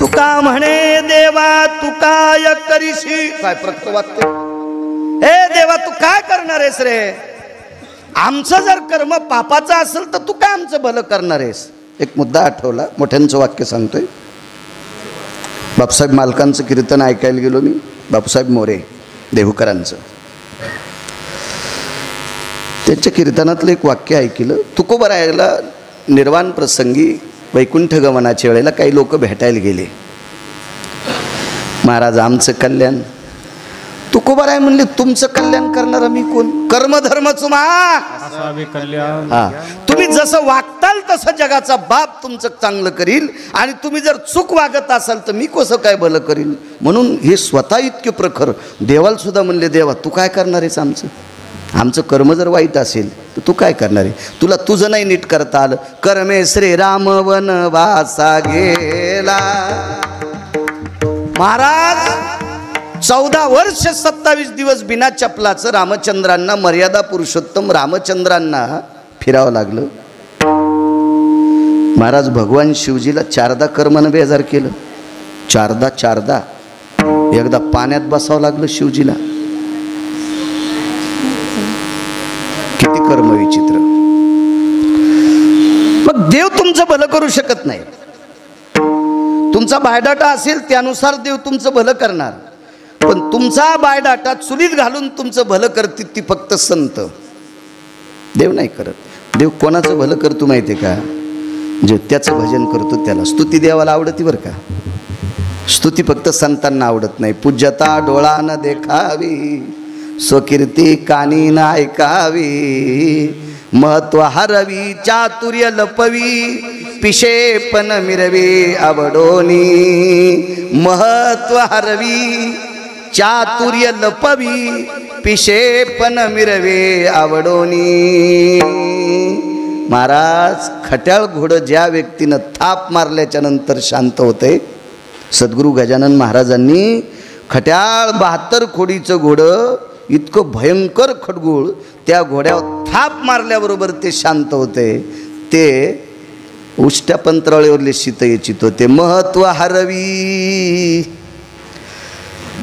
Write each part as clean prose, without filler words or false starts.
तुका म्हणे देवा तू काय करीशी, काय प्रत्यवाक्य, हे देवा तू काय करणार आहेस रे, आमचं जर कर्म पापाचं असेल तर तू काय आमचं भलं करणार आहेस. एक मुद्दा आठवला, मोठ्यांचं वाक्य सांगतोय. बापूसाहेब मालकांचं कीर्तन ऐकायला गेलो मी, बापूसाहेब मोरे देहूकरांचं. त्याच्या कीर्तनातलं एक वाक्य ऐकलं. तुकोबरायला निर्वाण प्रसंगी वैकुंठ गमनाच्या वेळेला काही लोक भेटायला गेले. महाराज आमचं कल्याण. तुकोबराय म्हणले तुमचं कल्याण करणारा मी कोण, कर्मधर्म चुमा कल्याण. हा, तुम्ही जसं वागताल तसं जगाचा बाप तुमचं चांगलं करील, आणि तुम्ही जर चूक वागत असाल तर मी कसं काय भलं करील. म्हणून हे स्वतः इतके प्रखर देवाला सुद्धा म्हणले देवा तू काय करणार आहेस, आमचं कर्म जर वाईट असेल तर तू काय करणार आहे, तुला तुझं नाही नीट करता आलं. कर्मे श्रीराम वनवासा गेला. महाराज 14 वर्ष 27 दिवस बिना चपलाचं रामचंद्रांना, मर्यादा पुरुषोत्तम रामचंद्रांना फिरावं लागलं. महाराज भगवान शिवजीला 4दा कर्मानं बेजार केलं. 4दा एकदा पाण्यात बसावं लागलं शिवजीला. किती कर्म विचित्र. मग देव तुमचं भलं करू शकत नाही. तुमचा बायोडाटा असेल त्यानुसार देव तुमचं भलं करणार, पण तुमचा बायोडाटा चुलीत घालून तुमचं भलं करतील ती फक्त संत, देव नाही करत. देव कोणाचं भलं करतो माहिती आहे का, जे त्याचं भजन करतो त्याला. स्तुती देवाला आवडती बरं का, स्तुती फक्त संतांना आवडत नाही. पूज्यता डोळानं देखावी, स्वकीर्ती कानी न ऐकावी, महत्व हरवी चातुर्य लपवी, पिशेपण मिरवी आवडोनी. महत्व हरवी चातुर्य लपवी, पिशेपण मिरवे आवडोनी. महाराज खट्याळ घोडं ज्या व्यक्तीनं थाप मारल्याच्या नंतर शांत होते, सद्गुरू गजानन महाराजांनी खट्याळ 72 खोडीचं घोडं, इतकं भयंकर खडगुळ, त्या घोड्यावर थाप मारल्याबरोबर ते शांत होते. ते उष्ट्या पंतराळीवरले शीतयचित होते. महत्व हरवी.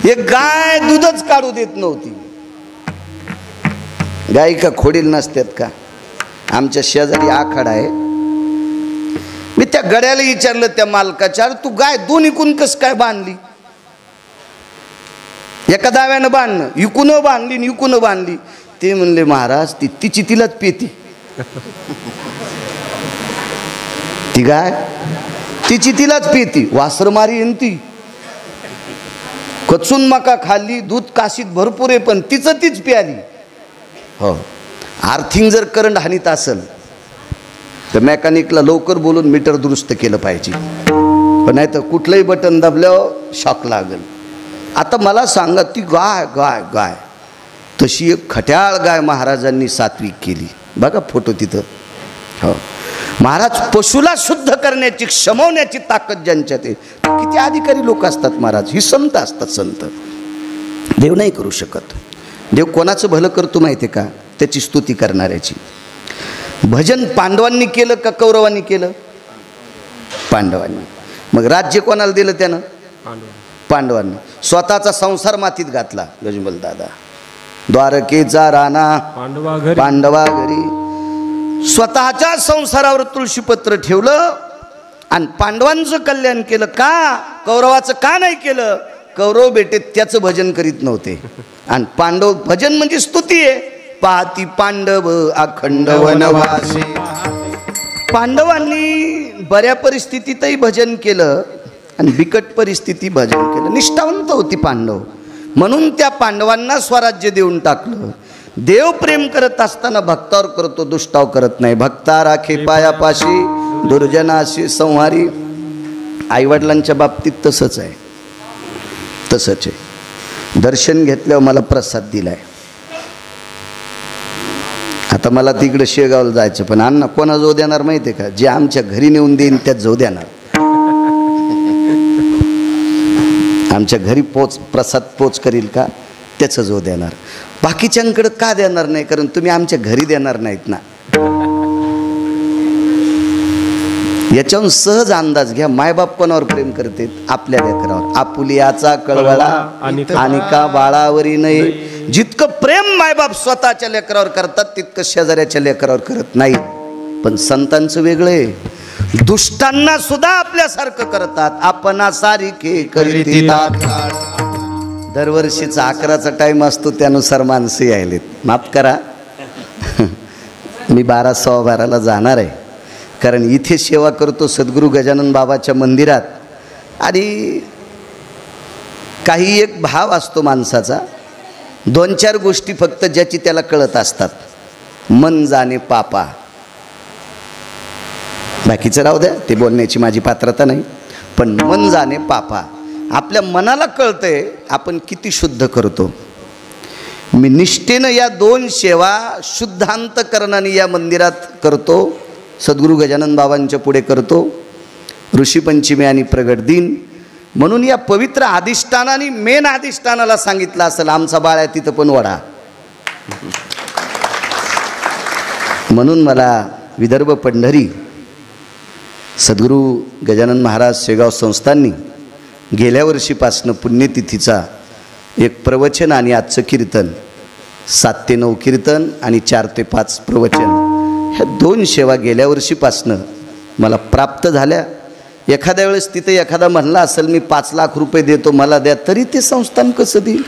एक गाय दूधच काढू देत नव्हती. गाय का खोडील नसतात का. आमच्या शेजारी आखाडा आहे. मी त्या गड्याला विचारलं त्या मालकाच्या, तू गाय दोन्ही इकून कस काय बांधली. एका दाव्यानं बांधणं, इकून बांधली आणि इकून बांधली. ते म्हणले महाराज ती तिची तिलाच पेती. ती गाय तिची तिलाच पेती, वासर मारी येईन ती. कचून मका खाल्ली, दूध काशीत भरपूर आहे, पण तिचं तीच प्याली. हो, आर्थिंग जर करंट हानीत असेल तर मेकॅनिकला लवकर बोलून मीटर दुरुस्त केलं पाहिजे, पण नाही तर कुठलंही बटन दाबल्यावर शॉक लागेल. आता मला सांगा, ती गाय गाय गाय तशी एक खट्याळ गाय महाराजांनी सात्विक केली. बघा फोटो तिथं. हो, महाराज पशुला शुद्ध करण्याची, क्षमवण्याची ताकद ज्यांच्यात आहे, किती अधिकारी लोक असतात महाराज. ही संत असतात संत. देव नाही करू शकत. देव कोणाचं भलं करतो माहिती आहे का, त्याची स्तुती करणाऱ्याची. भजन पांडवांनी केलं का कौरवांनी केलं, पांडवांनी. मग राज्य कोणाला दिलं त्यानं, पांडवांनी. स्वतःचा संसार मातीत घातला गजमल दादा. द्वारकेचा राणा पांडवा घरी. स्वतःच्या संसारावर तुळशीपत्र ठेवलं आणि पांडवांचं कल्याण केलं. का कौरवाचं का नाही केलं. कौरव बेटे त्याचं भजन करीत नव्हते, आणि पांडव भजन म्हणजे स्तुती आहे. पाती पांडव अखंड वनवासी. पांडवांनी बऱ्या परिस्थितीतही भजन केलं आणि बिकट परिस्थिती भजन केलं. निष्ठावंत होती पांडव, म्हणून त्या पांडवांना स्वराज्य देऊन टाकलं. देव प्रेम करत असताना भक्तावर करतो, दुष्टावर करत नाही. भक्ता राखे पायापाशी, दुर्जनाशी संहारी. आईवडिलांच्या बाबतीत तसंच आहे, तसंच आहे. दर्शन घेतल्यावर मला प्रसाद दिलाय. आता मला तिकडे शेगावला जायचं, पण अण्णा कोणा जो देणार माहिती आहे का, जे आमच्या घरी नेऊन देईन त्यात जो देणार. आमच्या घरी प्रसाद पोच करील का त्याचं जो देणार. बाकीच्यांकडे का देणार नाही, कारण तुम्ही आमच्या घरी देणार नाहीत ना. याच्याहून सहज अंदाज घ्या, मायबाप कोणावर प्रेम करते? आपल्या लेकरावर. आपुलियाचा कळवळा आणि का बाळावरी नाही. जितकं प्रेम मायबाप स्वतःच्या लेकरावर करतात तितकं शेजाऱ्याच्या लेकरावर करत नाही. पण संतांचं वेगळं आहे, दुष्टांना सुद्धा आपल्यासारखं करतात. आपणा सारिखे करीतात. दरवर्षीचा 11चा टाइम असतो, त्यानुसार माणसं यायलेत. माफ करा, मी 12:15 जाणार आहे, कारण इथे सेवा करतो सद्गुरू गजानन बाबाच्या मंदिरात. आणि काही एक भाव असतो माणसाचा, 2-4 गोष्टी फक्त ज्याची त्याला कळत असतात. मन जाणे पापा, बाकीचं राहू द्या, ते बोलण्याची माझी पात्रता नाही. पण मन जाणे पापा, आपल्या मनाला कळतंय आपण किती शुद्ध करतो. मी निष्ठेनं या 2 सेवा शुद्धांतकरणाने या मंदिरात करतो. सद्गुरू गजानन बाबांच्या पुढे करतो. ऋषीपंचमी आणि प्रगट दिन म्हणून या पवित्र अधिष्ठानाने, मेन अधिष्ठानाला सांगितलं असेल आमचा बाळ आहे तिथं पण वडा. म्हणून मला विदर्भ पंढरी सद्गुरू गजानन महाराज शेगाव संस्थांनी गेल्या वर्षीपासनं पुण्यतिथीचा एक प्रवचन आणि आजचं कीर्तन, 7 ते 9 कीर्तन आणि 4 ते 5 प्रवचन, ह्या 2 सेवा गेल्या वर्षीपासनं मला प्राप्त झाल्या. एखाद्या वेळेस तिथे एखादा म्हणला असेल मी 5 लाख रुपये देतो मला द्या, तरी ते संस्थान कसं देईल?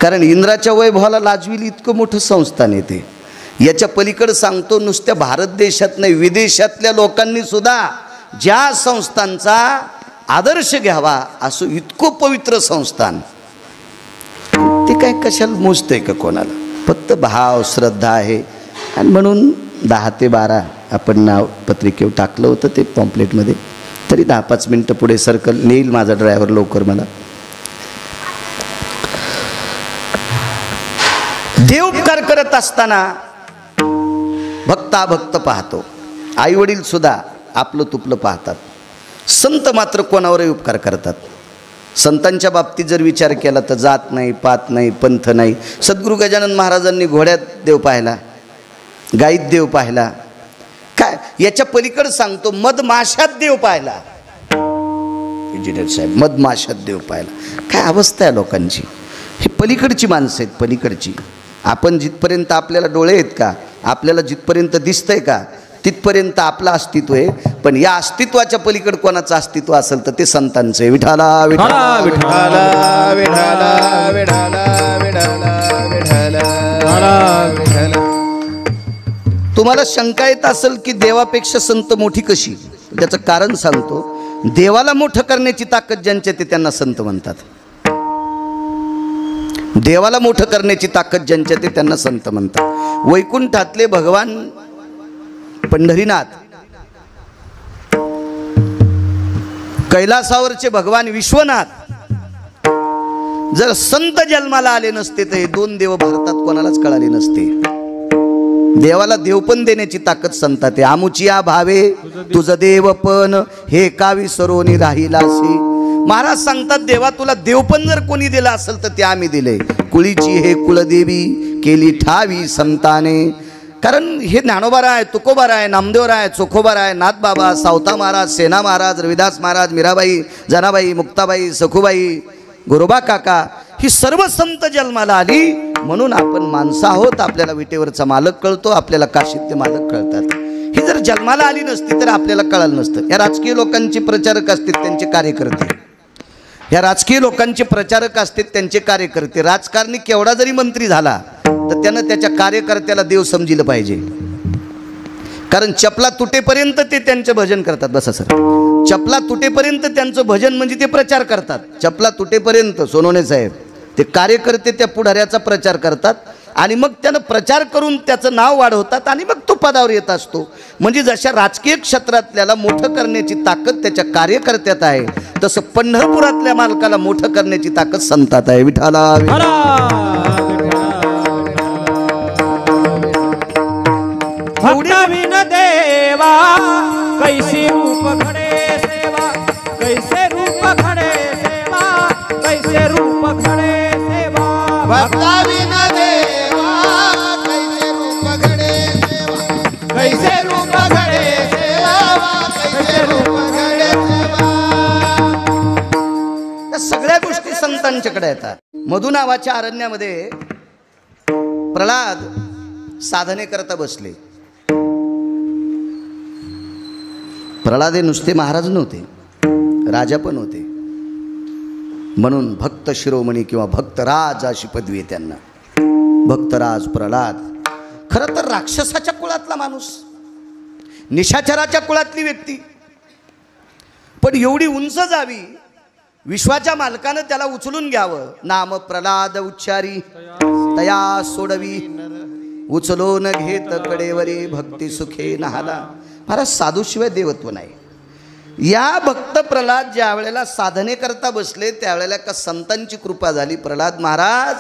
कारण इंद्राच्या वैभवाला लाजविल इतकं मोठं संस्थान येते. याच्या पलीकडे सांगतो, नुसत्या भारत देशात नाही, विदेशातल्या लोकांनी सुद्धा ज्या संस्थांचा आदर्श घ्यावा असं इतकं पवित्र संस्थान, ते काय कशाला मोजतंय का कोणाला? फक्त भाव श्रद्धा आहे. आणि म्हणून 10 ते 12 आपण नाव पत्रिकेवर टाकलं होतं, ते पॉम्पलेटमध्ये. तरी 10-5 मिनटं पुढे सर्कल नेईल माझा ड्रायव्हर लवकर. मला देवोपकार करत असताना भक्त पाहतो. आई वडील सुद्धा आपलं तुपलं पाहतात. संत मात्र कोणावरही उपकार करतात. संतांच्या बाबतीत जर विचार केला तर जात नाही, पात नाही, पंथ नाही. सद्गुरू गजानन महाराजांनी घोड्यात देव पाहिला, गाईत देव पाहिला, काय याच्या पलीकडे सांगतो मधमाशात देव पाहिला. इंजिनियर साहेब, मधमाशात देव पाहिला. काय अवस्था आहे लोकांची. हे पलीकडची माणसं आहेत, पलीकडची. आपण जिथपर्यंत आपल्याला डोळे आहेत का, आपल्याला जिथपर्यंत दिसतंय का, तिथपर्यंत आपलं अस्तित्व आहे. पण या अस्तित्वाच्या पलीकडे कोणाचं अस्तित्व असेल तर ते संतांचं आहे. विठाला विठाला विठाला विठाला विठाला विठाला विठाला. तुम्हाला शंका येत असेल की देवापेक्षा संत मोठी कशी? त्याचं कारण सांगतो. देवाला मोठं करण्याची ताकद ज्यांच्या ते त्यांना संत म्हणतात. देवाला मोठं करण्याची ताकद ज्यांच्या ते त्यांना संत म्हणतात. वैकुंठातले भगवान पंढरीनाथ, कैलासावरचे भगवान विश्वनाथ जर संत जन्माला आले नसते तर हे 2 देव भारतात कोणालाच कळाले नसते. देवाला देवपण देण्याची ताकद संतात आहे. आमुचिया भावे तुझ देवपण हे का विसरोनी राहिलासी. महाराज सांगतात देवा तुला देवपण जर कोणी दिला असेल तर ते आम्ही दिले. कुळीची हे कुलदेवी केली ठावी संताने. कारण हे ज्ञानोबाराय, तुकोबाराय, नामदेवराय, चोखोबाराय, नाथबाबा, सावता महाराज, सेना महाराज, रविदास महाराज, मीराबाई, जनाबाई, मुक्ताबाई, सखुबाई, गुरुबा काका, ही सर्व संत जन्माला आली. म्हणून आपण माणसं आहोत. आपल्याला विटेवरचा मालक कळतो, आपल्याला काशीतले मालक कळतात. ही जर जन्माला आली नसती तर आपल्याला कळालं नसतं. या राजकीय लोकांचे प्रचारक असतील, त्यांचे कार्यकर्ते, या राजकीय लोकांचे प्रचारक असतील, त्यांचे कार्यकर्ते. राजकारणी केवढा जरी मंत्री झाला तर त्यानं त्याच्या कार्यकर्त्याला देव समजिलं पाहिजे. कारण चपला तुटेपर्यंत ते त्यांचं भजन करतात. बसा सर, चपला तुटेपर्यंत त्यांचं भजन म्हणजे ते प्रचार करतात. चपला तुटेपर्यंत सोनवणे साहेब ते कार्यकर्ते त्या पुढाऱ्याचा प्रचार करतात आणि मग त्यानं प्रचार करून त्याचं नाव वाढवतात आणि मग तो पदावर येत असतो. म्हणजे जशा राजकीय क्षेत्रातल्याला मोठं करण्याची ताकद त्याच्या कार्यकर्त्यात आहे, तसं पंढरपुरातल्या मालकाला मोठं करण्याची ताकद संतात आहे. विठाला विन देवा कैसे रूप खडे सेवा, कैसे रूप खडे सेवा, कैसे रूप खडे सेवा. भक्ता विन देवा कैसे रूप खडे सेवा, कैसे रूप खडे सेवा, कैसे संतांच्याकडे येतात. मधु नावाच्या अरण्यामध्ये प्रल्हाद साधने करता बसले. प्रल्हाद हे नुसते महाराज नव्हते, राजा पण होते. म्हणून भक्त शिरोमणी किंवा भक्तराज अशी पदवी आहे त्यांना. भक्तराज प्रल्हाद खरं तर राक्षसाच्या कुळातला माणूस, निशाचराच्या कुळातली व्यक्ती, पण एवढी उंच जावी, विश्वाच्या मालकानं त्याला उचलून घ्यावं. नाम प्रल्हाद उच्चारी तया सोडवी, उचलो न घेत कडेवरी भक्ती सुखे नहाला. महाराज साधूशिवाय देवत्व नाही. या भक्त प्रल्हाद ज्या वेळेला साधने करता बसले त्यावेळेला का संतांची कृपा झाली. प्रल्हाद महाराज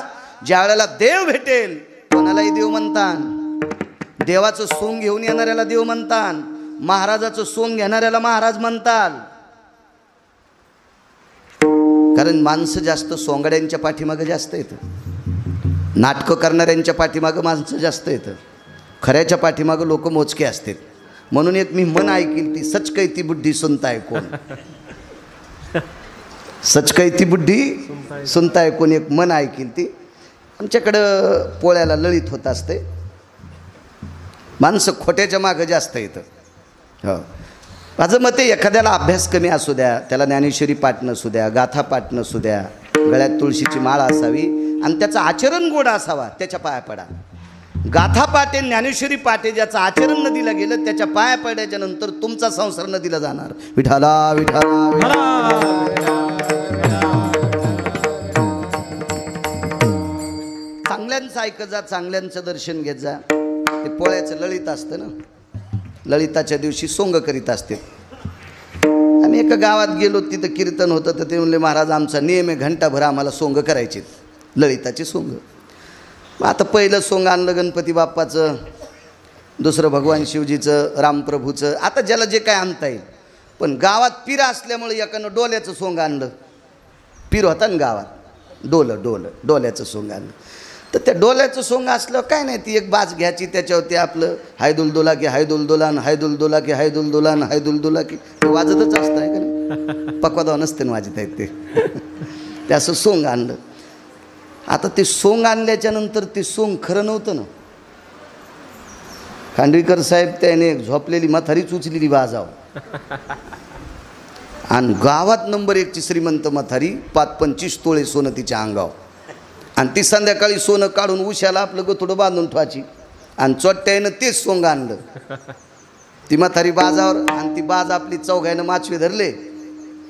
ज्या वेळेला देव भेटेल कोणालाही देव म्हणतात, देवाचं सोंग घेऊन येणाऱ्याला देव म्हणतात, महाराजाचं सोंग घेणाऱ्याला महाराज म्हणतात. कारण माणसं जास्त सोंगड्यांच्या पाठीमागं जास्त येतं, नाटकं करणाऱ्यांच्या पाठीमागं माणसं जास्त येतं, खऱ्याच्या पाठीमागं लोक मोजके असतात. म्हणून एक मी मन ऐकील ती सच कैती बुद्धी सुनताय कोण, सच कैती बुद्धी सुनताय कोण, एक मन ऐकील ती. आमच्याकडं पोळ्याला लळीत होत असते, माणसं खोट्याच्या मागं जास्त येतं. हो, माझं मत आहे एखाद्याला अभ्यास कमी असू द्या, त्याला ज्ञानेश्वरी पाठ नसू द्या, गाथा पाठ नसू द्या, गळ्यात तुळशीची माळ असावी आणि त्याचं आचरण गोड असावा, त्याच्या पाया पडा. गाथा पाटे ज्ञानेश्वरी पाटे ज्याचं आचरण न दिलं गेलं त्याच्या पाया पडल्याच्या नंतर तुमचा संसार न दिला जाणार. विठाला विठाला विठाला. चांगल्यांचं ऐकत जा, चांगल्यांचं दर्शन घेत जा. ते पोळ्याचं ललित असतं ना, ललिताच्या दिवशी सोंग करीत असते. आम्ही एका गावात गेलो, तिथं कीर्तन होतं, तर ते म्हणले महाराज आमचा नियम आहे घंटाभर आम्हाला सोंग करायचे, ललिताचे सोंग. मग आता पहिलं सोंग आणलं गणपती बाप्पाचं, दुसरं भगवान शिवजीचं, रामप्रभूचं, आता ज्याला जे काय आणता येईल. पण गावात पीर असल्यामुळे एकानं डोल्याचं सोंग आणलं. पीर होता ना गावात, डोल्याचं सोंग आणलं. तर त्या डोल्याचं सोंग असलं काय नाही, ती एक बाज घ्यायची, त्याच्यावरती आपलं हायदुलदुला की हायदुलदुलान, हायदुलदुला की हायदुलदुलान, हायदुलदुला की ते वाजतच असतं आहे का नाही, पक्वादा नसते ना वाजत आहेत ते असं सोंग आणलं. आता ते सोंग आणल्याच्या नंतर ते सोंग खरं नव्हतं ना. खांडवीकर साहेब त्याने झोपलेली म्हातारीच उचलेली बाजाव, आणि गावात नंबर 1ची श्रीमंत म्हातारी 25 तोळे सोनं तिच्या अंगावर, आणि ती संध्याकाळी सोनं काढून उशाला आपलं गथोडं बांधून ठेवायची, आणि चोट्ट्यानं तेच सोंग आणलं. ती म्हातारी बाजावर, आणि ती बाज आपली चौघायनं माचवे धरले,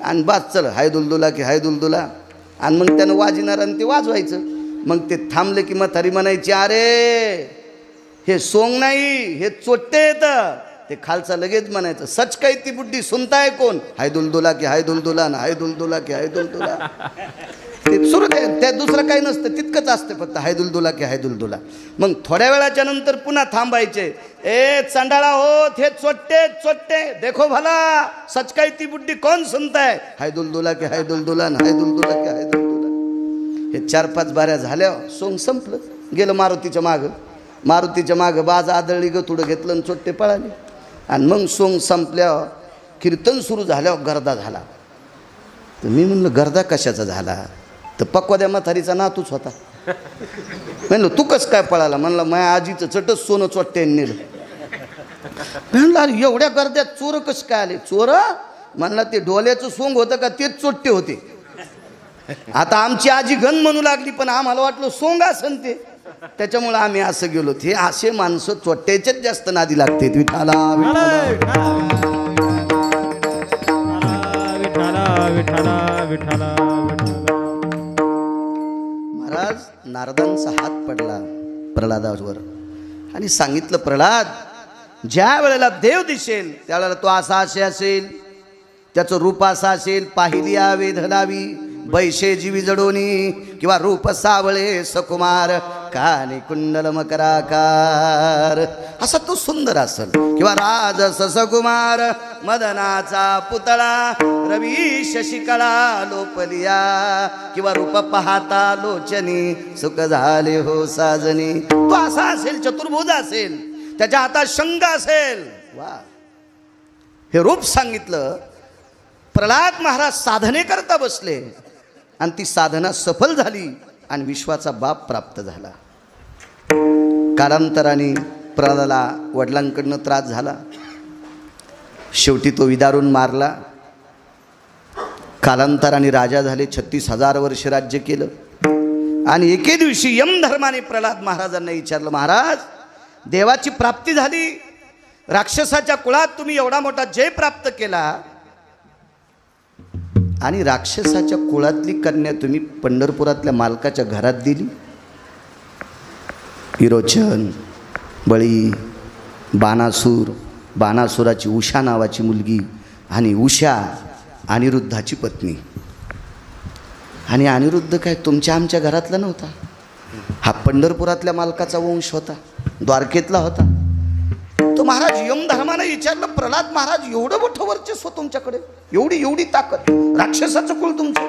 आणि बाज चल हायदुलदुला की हायदुलदुला, आणि मग त्यानं वाजणार आणि ते वाजवायचं. मग ते थांबले की म्हातारी म्हणायची अरे हे सोंग नाही, हे चोट्टे येतं. ते खालचा लगेच म्हणायचं सच काही ती बुद्धी सुनताय कोण, हायदुलदुला की हायदुलदुला, हायदुलदुला की हायदुलदुला. ते सुरू त्या दुसरं काही नसतं, तितकंच असतं फक्त हायदुलदुला की हायदुलदुला. मग थोड्या वेळाच्या नंतर पुन्हा थांबायचे. ए चंडाळा होत, हे चोट्टे चोट्टे देखो भला, सच काही ती बुद्धी कोण सुनताय, हायदुलदुला की हायदुलदुला, हायदुलदुला की हायदुलदुला. हे 4-5 बाऱ्या झाल्या, सोंग संपलं. गेलं मारुतीच्या मागं, मारुतीच्या मागं बाज आदळली, गतुडं घेतलं आणि चोट्टे पळाले. आणि मग सोंग संपल्यावर कीर्तन सुरू झाल्यावर गर्दा झाला. तर मी म्हणलं गर्दा कशाचा झाला, तर पक्वाद्या म्हातारीचा नातूच होता. म्हणलं तू कसं काय पळाला, म्हणलं माझ्या आजीचं चटच सोनं चोट्ट्याने नेलं. म्हणलं अरे एवढ्या गर्द्यात चोर कसं काय आले. चोर म्हणला ते डोल्याचं सोंग होतं का तेच चोट्टे होते. आता आमची आजी गण म्हणू लागली, पण आम्हाला वाटलं सोंग असन ते, त्याच्यामुळे आम्ही असं गेलो. ते असे माणसं चोट्ट्याच्याच जास्त नादी लागते. विठाला महाराज नारदांचा हात पडला प्रल्हादावर आणि सांगितलं प्रल्हाद ज्या वेळेला देव दिसेल त्यावेळेला तो असा असेल, त्याचं रूप असं असेल, पाहिली वेध लावी बैशे जीवी जडोनी, किंवा रूप सावळे सकुमार कानी कुंडल मकराकार, असा तो सुंदर असेल. किंवा राजस सकुमार मदनाचा पुतळा रवी शशिकळा लोपलिया, किंवा रूप पाहता लोचनी सुख झाले हो साजनी. तो असा असेल, चतुर्भुज असेल, त्याच्या हातात शंख असेल. वा, हे रूप सांगितलं. प्रल्हाद महाराज साधने करता बसले. आणि ती साधना सफल झाली आणि विश्वाचा बाप प्राप्त झाला. कालांतराने प्रल्हादाला वडिलांकडनं त्रास झाला. शेवटी तो विदारून मारला. कालांतराने राजा झाले. 36,000 वर्ष राज्य केलं. आणि एके दिवशी यमधर्माने प्रल्हाद महाराजांना विचारलं, महाराज देवाची प्राप्ती झाली, राक्षसाच्या कुळात तुम्ही एवढा मोठा जय प्राप्त केला आणि राक्षसाच्या कुळातली कन्या तुम्ही पंढरपुरातल्या मालकाच्या घरात दिली. विरोचन, बळी, बाणासूर, बाणासुराची उषा नावाची मुलगी आणि उषा अनिरुद्धाची पत्नी. आणि अनिरुद्ध काय तुमच्या आमच्या घरातला नव्हता, हा पंढरपुरातल्या मालकाचा वंश होता, द्वारकेतला होता. तो महाराज यमधर्माने विचारलं, प्रल्हाद महाराज एवढं मोठं वर्चस्व तुमच्याकडे, एवढी ताकद, राक्षसाचं कुळ तुमचं,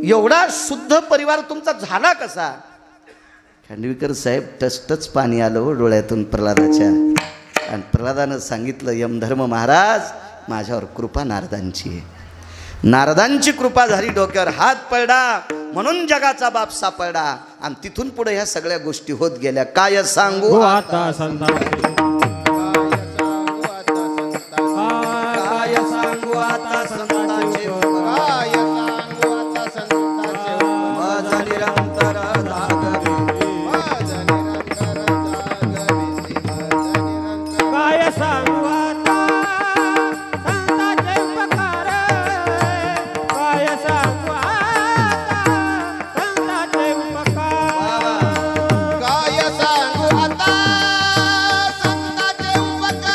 एवढा शुद्ध परिवार तुमचा झाला कसा? खांडवीकर साहेब टचटच पाणी आलं हो डोळ्यातून प्रल्हादाच्या. आणि प्रल्हादानं सांगितलं, यमधर्म महाराज माझ्यावर कृपा नारदांची आहे. नारदांची कृपा झाली, डोक्यावर हात पडला म्हणून जगाचा बाप सापडला. आणि तिथून पुढे ह्या सगळ्या गोष्टी होत गेल्या. काय सांगू आता संतांचे, काय सांगू आता संतांचे, मज निरंतर जागवे, काय सांगू आता संतांचे उपकार, काय सांगू आता संतांचे उपकार, काय सांगू आता संतांचे उपकार,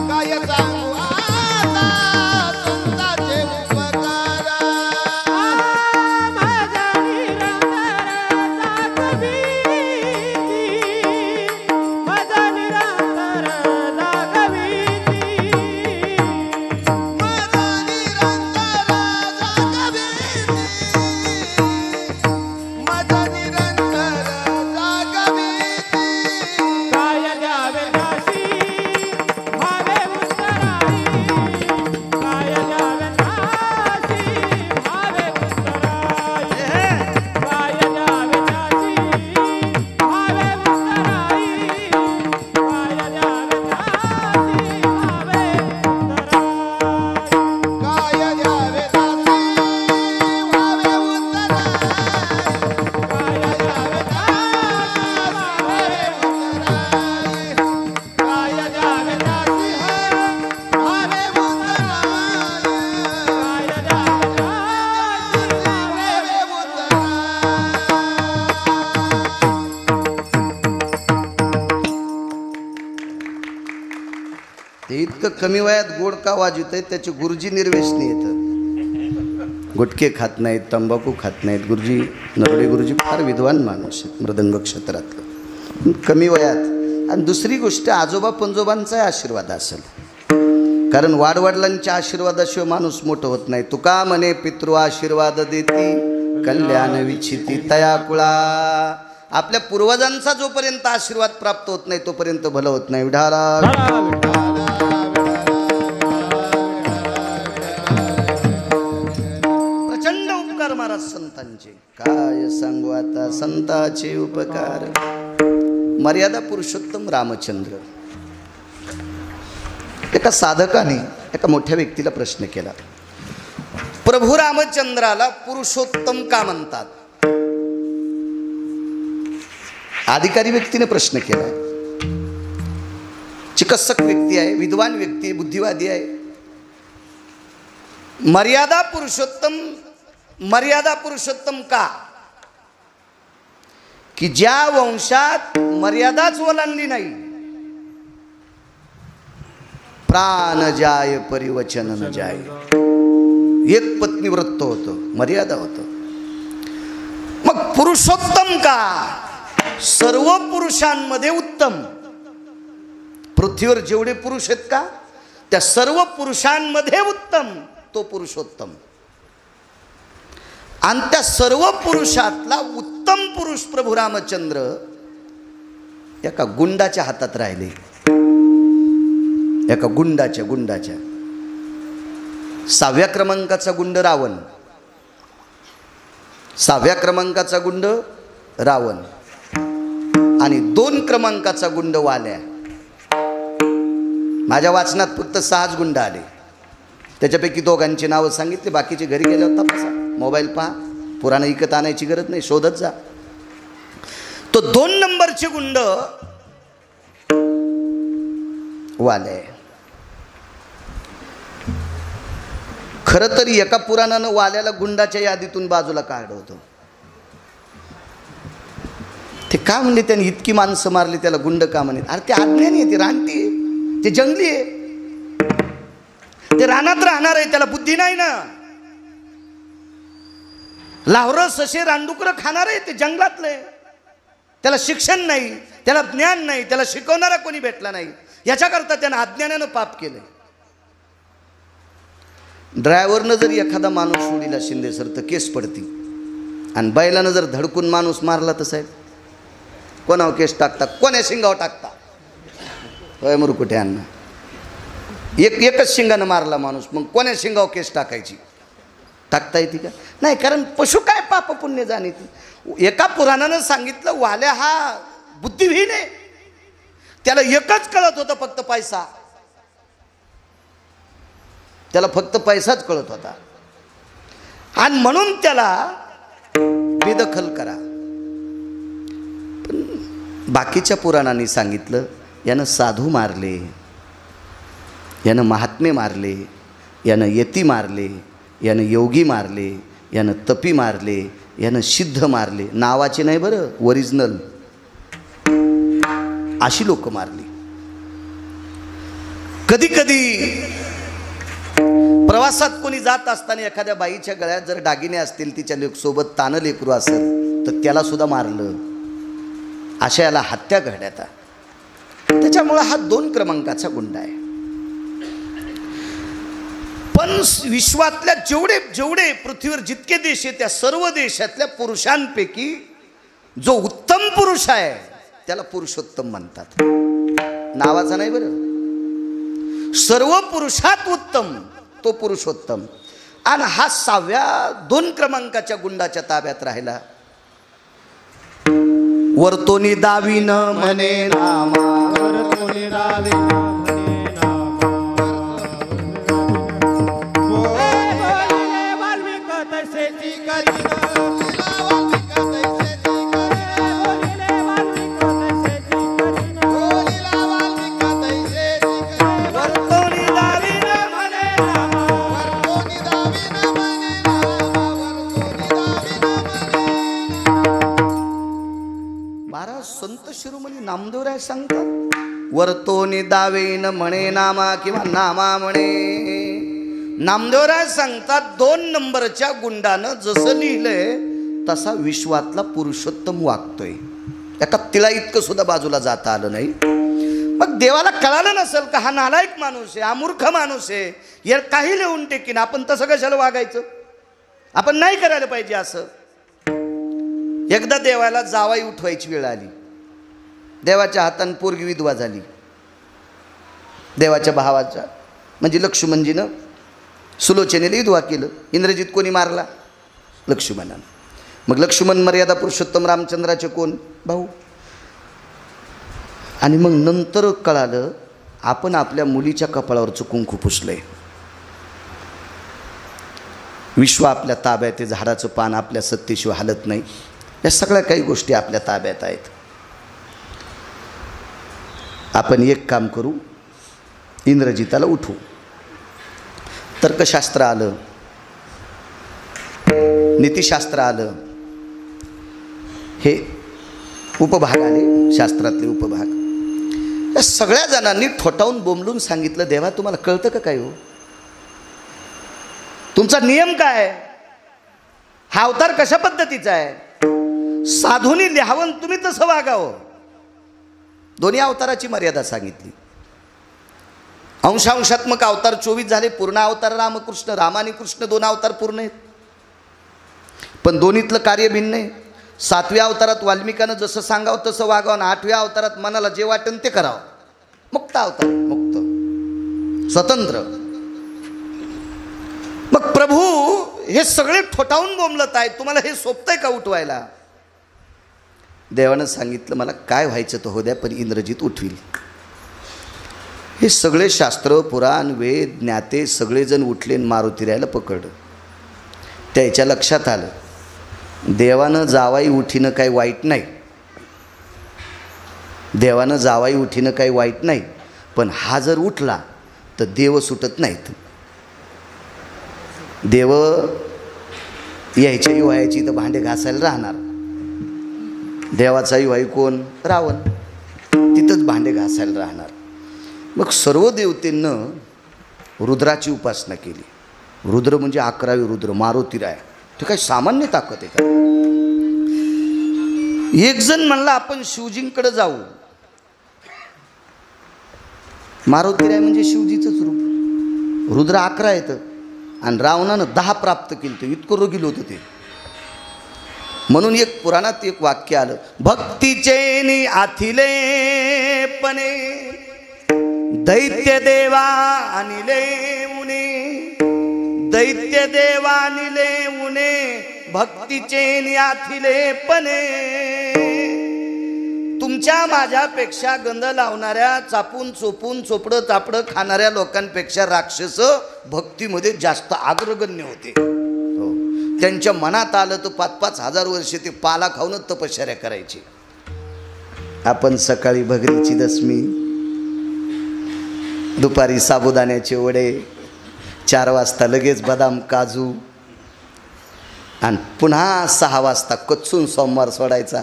काय सांगू आता संतांचे उपकार. माझा निरंतर जागविती, माझा निरंतर जागविती, माझा निरंतर जागविती, माझा निरंतर जागविती. काय द्यावे दासी भावे उत्तराई, काय द्यावे दासी भावे उत्तराई, काय द्यावे दासी भावे उत्तराई, काय द्यावे दासी भावे उत्तराई. काय द्यावे दासी व्हावे उत्तराई, काय द्यावे दासी व्हावे उत्तराई, काय द्यावे ते इतकं कमी वयात गोड का वाजवत आहेत, त्याचे गुरुजी निर्व्यसनी येतात. गुटखे खात नाहीत, तंबाखू खात नाहीत. गुरुजी नरडे गुरुजी फार विद्वान माणूस आहेत मृदंग क्षेत्रातलं, कमी वयात. आणि दुसरी गोष्ट, आजोबा पंजोबांचाही आशीर्वाद असेल, कारण वाडवडिलांच्या आशीर्वादाशिवाय माणूस मोठं होत नाही. तुका म्हणे पितृ आशीर्वाद देती, कल्याण विच्छिती तया कुळा. आपल्या पूर्वजांचा जोपर्यंत आशीर्वाद प्राप्त होत नाही तोपर्यंत भलं होत नाही. विढाला प्रचंड उपकार महाराज संतांचे, काय सांगू आता संतांचे उपकार. मर्यादा पुरुषोत्तम रामचंद्र, एका साधकाने एका मोठ्या व्यक्तीला प्रश्न केला, प्रभू रामचंद्राला पुरुषोत्तम का म्हणतात? अधिकारी व्यक्तीने प्रश्न केला. चिकित्सक व्यक्ती आहे, विद्वान व्यक्ती आहे, बुद्धिवादी आहे. मर्यादा पुरुषोत्तम का? की ज्या वंशात मर्यादाच ओलांडली नाही, प्राण जाय परिवचन न जाय, एक पत्नी व्रत होतं, मर्यादा होतं. मग पुरुषोत्तम का? सर्व पुरुषांमध्ये उत्तम. पृथ्वीवर जेवढे पुरुष आहेत का, त्या सर्व पुरुषांमध्ये उत्तम तो पुरुषोत्तम. आणि त्या सर्व पुरुषातला उत्तम पुरुष प्रभू रामचंद्र एका गुंडाच्या हातात राहिले. एका गुंडाच्या 6व्या क्रमांकाचा गुंड रावण 6व्या क्रमांकाचा गुंड रावण आणि 2 क्रमांकाचा गुंड वाल्या. माझ्या वाचनात फक्त 6च गुंड आले. त्याच्यापैकी दोघांची नावं सांगितली. बाकीचे घरी गेल्यावर तपासा, मोबाईल पहा, पुराणं विकत आणायची गरज नाही, शोधत जा. तो 2 नंबरचे गुंड वाले. खरं तर एका पुराणानं वाल्याला गुंडाच्या यादीतून बाजूला काढलं होतं. ते का म्हणले त्याने इतकी माणसं मारली, त्याला गुंड का म्हणे? अरे ते अज्ञानी आहे, ते रानटी आहे, ते जंगली आहे, ते रानात राहणार आहे, त्याला बुद्धी नाही ना. लावरं ससे रानडुकरं खाणार आहे, ते जंगलातले, त्याला शिक्षण नाही, त्याला ज्ञान नाही, त्याला शिकवणारा कोणी भेटला नाही. याच्याकरता त्यानं अज्ञानानं पाप केलंय. ड्रायव्हरनं जर एखादा माणूस सोडीला शिंदे सर तर केस पडती. आणि बैलानं जर धडकून माणूस मारला तर साहेब कोणावर केस टाकता? कोण्या शिंगावर टाकता? होय मुरकुटे अण्णा, एकच शिंगानं मारला माणूस, मग कोण्या शिंगावर केस टाकायची? टाकता येते का? नाही, कारण पशु काय पाप पुण्य जाणीत. एका पुराणानं सांगितलं वाल्या हा बुद्धिहीन आहे, त्याला एकच कळत होतं, फक्त पैसा. त्याला फक्त पैसाच कळत होता आणि म्हणून त्याला बेदखल करा. पण बाकीच्या पुराणांनी सांगितलं यानं साधू मारले, यानं महात्मे मारले, यानं यती मारले, यानं योगी मारले, यानं तपी मारले, यानं सिद्ध मारले. नावाचे नाही बरं, ओरिजिनल अशी लोक मारली. कधी कधी प्रवासात कोणी जात असताना एखाद्या बाईच्या गळ्यात जर दागिने असतील, तिच्या सोबत तानं लेकरू असेल तर त्याला सुद्धा मारलं. अशा याला हत्या घडण्यात. त्याच्यामुळे हा 2 क्रमांकाचा गुंड आहे. पण विश्वातल्या जेवढे जेवढे पृथ्वीवर जितके देश आहेत त्या सर्व देशातल्या पुरुषांपैकी जो उत्तम पुरुष आहे त्याला पुरुषोत्तम म्हणतात. नावाचा नाही बरं, सर्व पुरुषात उत्तम तो पुरुषोत्तम. आणि हा 6व्या 2 क्रमांकाच्या गुंडाच्या ताब्यात राहिला. वर्तोनी दावीन म्हणे नामा, वर्तोनी दावीन म्हणे नामा. बोलिले वाल्मिक तसेची करीन, बोलिले वाल्मिक तसेची करीन. वर्तोनी दावीन म्हणे नामा. महाराज संत शिरोमणी नामदेवराय सांगतात, वर्तोनी दावेन म्हणे नामा किंवा नामा म्हणे. नामदेवराय सांगतात 2 नंबरच्या गुंडानं जसं लिहिलंय तसा विश्वातला पुरुषोत्तम वागतोय. एका तिळा इतकं सुद्धा बाजूला जाता आलं नाही. मग देवाला कळालं नसेल का हा नालायक माणूस आहे, हा मूर्ख माणूस आहे, यार काही लिहून टेकीन, आपण तसं कशाला वागायचं? आपण नाही करायला पाहिजे असं. एकदा देवाला जावाई उठवायची वेळ आली. देवाच्या हातानं पोरगी विधवा झाली. देवाच्या भावाच्या म्हणजे लक्ष्मणजीनं सुलोचनेला विधवा केलं. इंद्रजित कोणी मारला? लक्ष्मणानं. मग लक्ष्मण मर्यादा पुरुषोत्तम रामचंद्राचे कोण? भाऊ. आणि मग नंतर कळालं आपण आपल्या मुलीच्या कपाळावरचं कुंकू पुसलंय. विश्व आपल्या ताब्यात आहे, झाडाचं पान आपल्या सत्तेशिवाय हालत नाही. या सगळ्या काही गोष्टी आपल्या ताब्यात आहेत. आपण एक काम करू, इंद्रजिताला उठवू. तर्कशास्त्र आलं, नीतिशास्त्र आलं, हे उपभाग आले, शास्त्रातले उपभाग. या सगळ्या जणांनी ठोठावून बोंबलून सांगितलं, देवा तुम्हाला कळतं का काय हो? तुमचा नियम काय? हा अवतार कशा पद्धतीचा आहे? साधूनी लिहावं, तुम्ही तसं वागावं. दोन्ही अवताराची मर्यादा सांगितली. अंशांशात्मक अवतार 24 झाले. पूर्ण अवतार रामकृष्ण, राम आणि कृष्ण 2 अवतार पूर्ण आहेत. पण दोन्हीतलं कार्य भिन्न आहे. 7व्या अवतारात वाल्मिकानं जसं सांगावं तसं वागावं, आणि 8व्या अवतारात मनाला जे वाटेल ते करावं. मुक्त अवतार, मुक्त, स्वतंत्र. मग प्रभू हे सगळे ठोठावून बोंबलत आहेत, तुम्हाला हे सोपतंय का उठवायला? देवानं सांगितलं मला काय व्हायचं तो हो द्या, पण इंद्रजित उठवील. हे सगळे शास्त्र पुराण वेद ज्ञाते सगळेजण उठले आणि मारुतीरायाला पकडलं. त्याच्या लक्षात आलं देवानं जावाई उठीनं काही वाईट नाही, देवानं जावाई उठीनं काही वाईट नाही, पण हा जर उठला तर देव सुटत नाहीत. देव यायच्याही व्हायची तर भांडे घासायला राहणार. देवाचा युवाई कोण? रावण. तिथंच भांडे घासायला राहणार. मग सर्व देवतेनं रुद्राची उपासना केली. रुद्र म्हणजे 11वे रुद्र मारुतीराय. ते काय सामान्य ताकद आहे का? एक जण म्हणला आपण शिवजींकडे जाऊ. मारुतीराय म्हणजे शिवजीचंच रूप. रुद्र 11 येतं आणि रावणानं 10 प्राप्त केलं. ते इतकं रोगील होतं ते. म्हणून एक पुराणात एक वाक्य आलं, भक्तीचे आथिले पणे दैत्य देवा अनिले उणे, दैत्य देवा अनिले उणे भक्तीचे आथिले पणे. तुमच्या माझ्यापेक्षा गंध लावणाऱ्या चापून चोपून चोपडं चापडं खाणाऱ्या लोकांपेक्षा राक्षस भक्तीमध्ये जास्त अग्रगण्य होते. त्यांच्या मनात आलं तर 5-5 हजार वर्षे ते पाला खाऊनच तपश्चर्या करायचे. आपण सकाळी भगरीची दशमी, दुपारी साबुदाण्याचे वडे, 4 वाजता लगेच बदाम काजू आणि पुन्हा 6 वाजता कच्चून सोमवार सोडायचा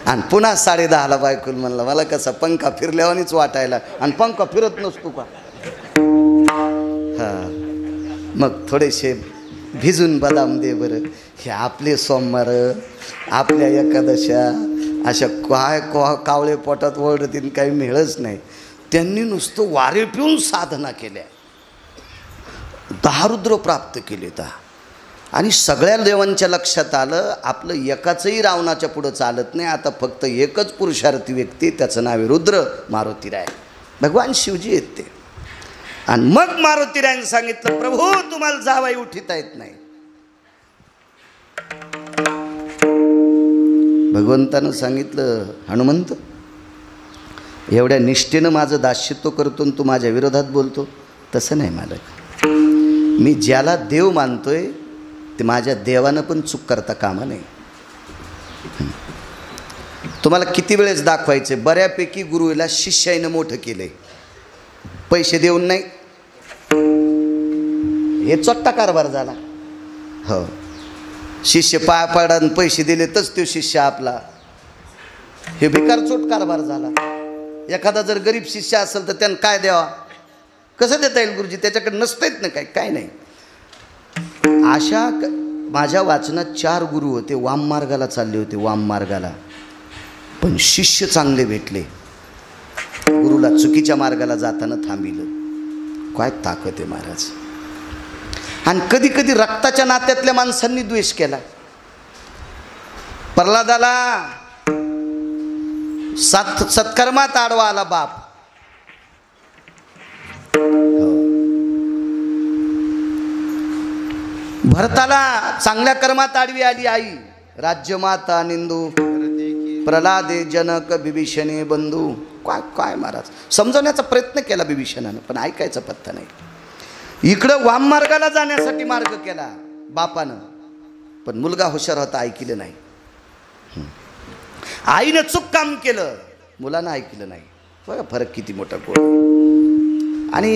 आणि पुन्हा 10:30ला बायकोल म्हणलं मला कसा पंखा फिरल्यावानीच वाटायला आणि पंखा फिरत नसतो का. हां मग थोडेसे भिजून बदाम दे बरं. हे आपले सोमवार आपल्या एकादशा अशा काय कावळे पोटात ओरडतील काही मिळच नाही. त्यांनी नुसतं वारे पिऊन साधना केल्या, 10 रुद्र प्राप्त केले. आणि सगळ्या देवांच्या लक्षात आलं आपलं एकाचंही रावणाच्या पुढं चालत नाही. आता फक्त एकच पुरुषार्थी व्यक्ती, त्याचं नाव आहे रुद्र मारुतीराय. भगवान शिवजी आहेत ते. आणि मग मारुतीरायाने सांगितलं प्रभू तुम्हाला जावाई उठिता येत नाही. भगवंतानं सांगितलं हनुमंत एवढ्या निष्ठेनं माझं दास्यत्व करतो आणि तू माझ्या विरोधात बोलतो. तसं नाही मालक, मी ज्याला देव मानतोय ते माझ्या देवानं पण चूक करता कामा नाही. तुम्हाला किती वेळेस दाखवायचे, बऱ्यापैकी गुरुला शिष्यानं मोठं केलंय, पैसे देऊन नाही. हे चोट्टा कारभार झाला. हो, शिष्य पाया पाडान पैसे दिले तच तो शिष्य आपला. हे बेकारचोट कारभार झाला. एखादा जर गरीब शिष्य असेल तर त्यानं काय द्यावा, कसं देता येईल गुरुजी, त्याच्याकडे नसतंच ना काय नाही. अशा माझ्या वाचनात 4 गुरु होते, वाम मार्गाला चालले होते, वाम मार्गाला. पण शिष्य चांगले भेटले, गुरुला चुकीच्या मार्गाला जाताना थांबिलं. काय ताकद आहे महाराज. आणि कधी कधी रक्ताच्या नात्यातल्या माणसांनी द्वेष केला. प्रल्हादाला सत्कर्मात आडवा आला बाप. भरताला चांगल्या कर्मात आडवी आली आई. राज्यमाता निंदू प्रल्हादे जनक बिभीषणे बंधू. काय काय महाराज समजवण्याचा प्रयत्न केला बिभीषणानं, पण ऐकायचा पत्ता नाही. इकडं वाम मार्गाला जाण्यासाठी मार्ग केला बापानं, पण मुलगा हुशार होता, ऐकलं नाही. आईनं चूक काम केलं, मुलानं ऐकलं नाही. बघा फरक किती मोठा कोण. आणि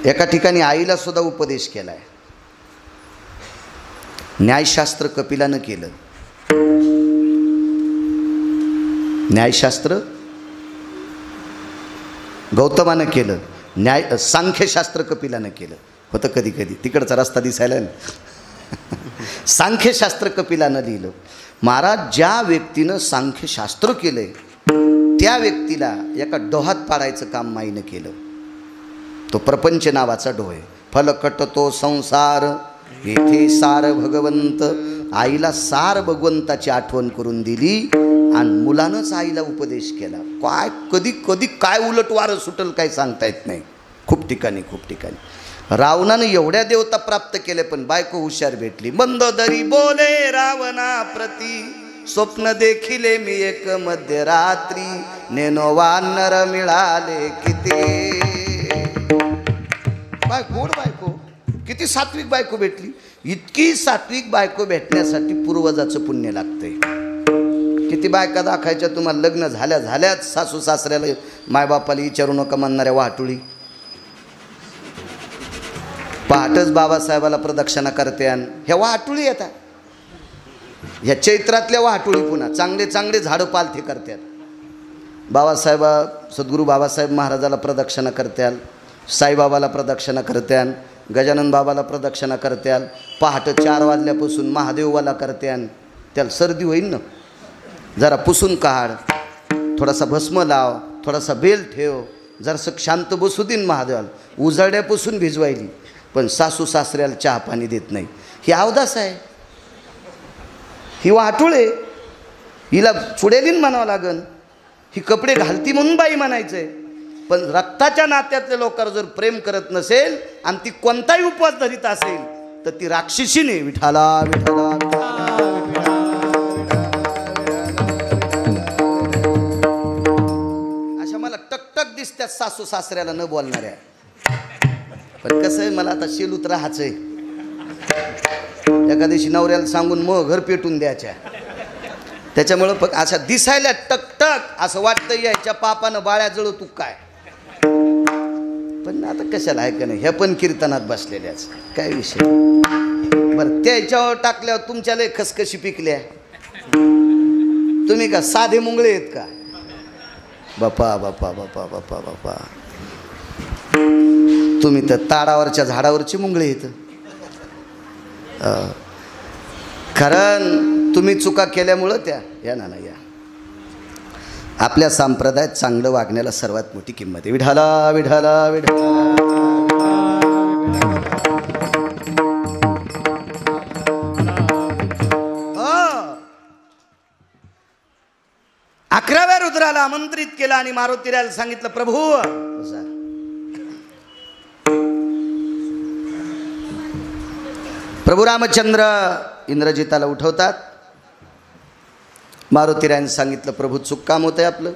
एका ठिकाणी आईला सुद्धा उपदेश केलाय. न्यायशास्त्र कपिलानं केलं. न्यायशास्त्र गौतमानं केलं, सांख्यशास्त्र कपिलानं केलं. होतं कधी कधी तिकडचा रस्ता दिसायला ना. सांख्यशास्त्र कपिलानं लिहिलं. महाराज ज्या व्यक्तीनं सांख्यशास्त्र केलंय त्या व्यक्तीला एका डोहात पाडायचं काम माईनं केलं. तो प्रपंच नावाचा डोह आहे. फलकटतो संसार येथे सार भगवंत. आईला सार भगवंताची आठवण करून दिली आणि मुलानंच आईला उपदेश केला. काय कधी कधी काय उलट वारं सुटल काय सांगता येत नाही. खूप ठिकाणी रावणानं एवढ्या देवता प्राप्त केले पण बायको हुशार भेटली. मंदोदरी बोले रावणा प्रती, स्वप्न देखिले मी एक मध्यरात्री, नेनो वानर मिळाले किती. गोड बायको, किती सात्विक बायको भेटली. इतकी सात्विक बायको भेटण्यासाठी पूर्वजाचं पुण्य लागतंय. किती बायका दाखायच्या तुम्हाला लग्न झाल्याच सासू सासऱ्याला मायबापाला विचारू नका म्हणणाऱ्या वाहटुळी. पहाटच बाबासाहेबाला प्रदक्षिणा करते. ह्या वाहटुळी येतात, ह्या चैत्रातल्या वाहटुळी पुन्हा चांगले झाडं पालथे करतात. बाबासाहेबा सद्गुरू बाबासाहेब महाराजाला प्रदक्षिणा करत्याल, साईबाबाला प्रदक्षिणा करत्यान, गजानन बाबाला प्रदक्षिणा करत्याल. पहाटे 4 वाजल्यापासून महादेवाला करत्यान. त्याला सर्दी होईल ना, जरा पुसून काढ, थोडासा भस्म लाव, थोडासा बेल ठेव, जरासं शांत बसू देईन महादेवाला. उजाड्यापासून भिजवायली पण सासू सासऱ्याला चहा पाणी देत नाही. ही अवदास आहे, ही वाटुळे. हिला चुडेलीन म्हणावं लागन. ही कपडे घालती म्हणून बाई म्हणायचंय. पण रक्ताच्या नात्यातल्या लोकांवर जर प्रेम करत नसेल आणि ती कोणताही उपवास धरीत असेल तर ती राक्षसीने. विठाला विठाला अशा मला टकटक दिसत्यात सासू सासऱ्याला न बोलणाऱ्या. पण कसं आहे, मला आता शेलूत राहायचंय. एका दिवशी नवऱ्याला सांगून मग घर पेटून द्यायच्या. त्याच्यामुळं फक्त अशा दिसायला टकटक असं वाटतं याच्या पापानं बाळ्या जळू तू काय. पण आता कशाला आहे का नाही, ह्या पण कीर्तनात बसलेल्याच काय विषय. बरं त्याच्यावर टाकल्यावर तुमच्या लय खसखशी पिकल्या. तुम्ही का साधे मुंगळे आहेत का. बापा बापा बापा बापा बापा, तुम्ही तर ताडावरच्या झाडावरची मुंगळे आहेत. कारण तुम्ही चुका केल्यामुळं त्या या ना या आपल्या संप्रदायात चांगलं वागण्याला सर्वात मोठी किंमत आहे. विठाला विठाला विठाला. 11व्या रुद्राला आमंत्रित केलं आणि मारुतीरायाला सांगितलं, प्रभू प्रभू रामचंद्र इंद्रजिताला उठवतात. मारुतीरायाने सांगितलं, प्रभू चूक काम होतं आहे आपलं,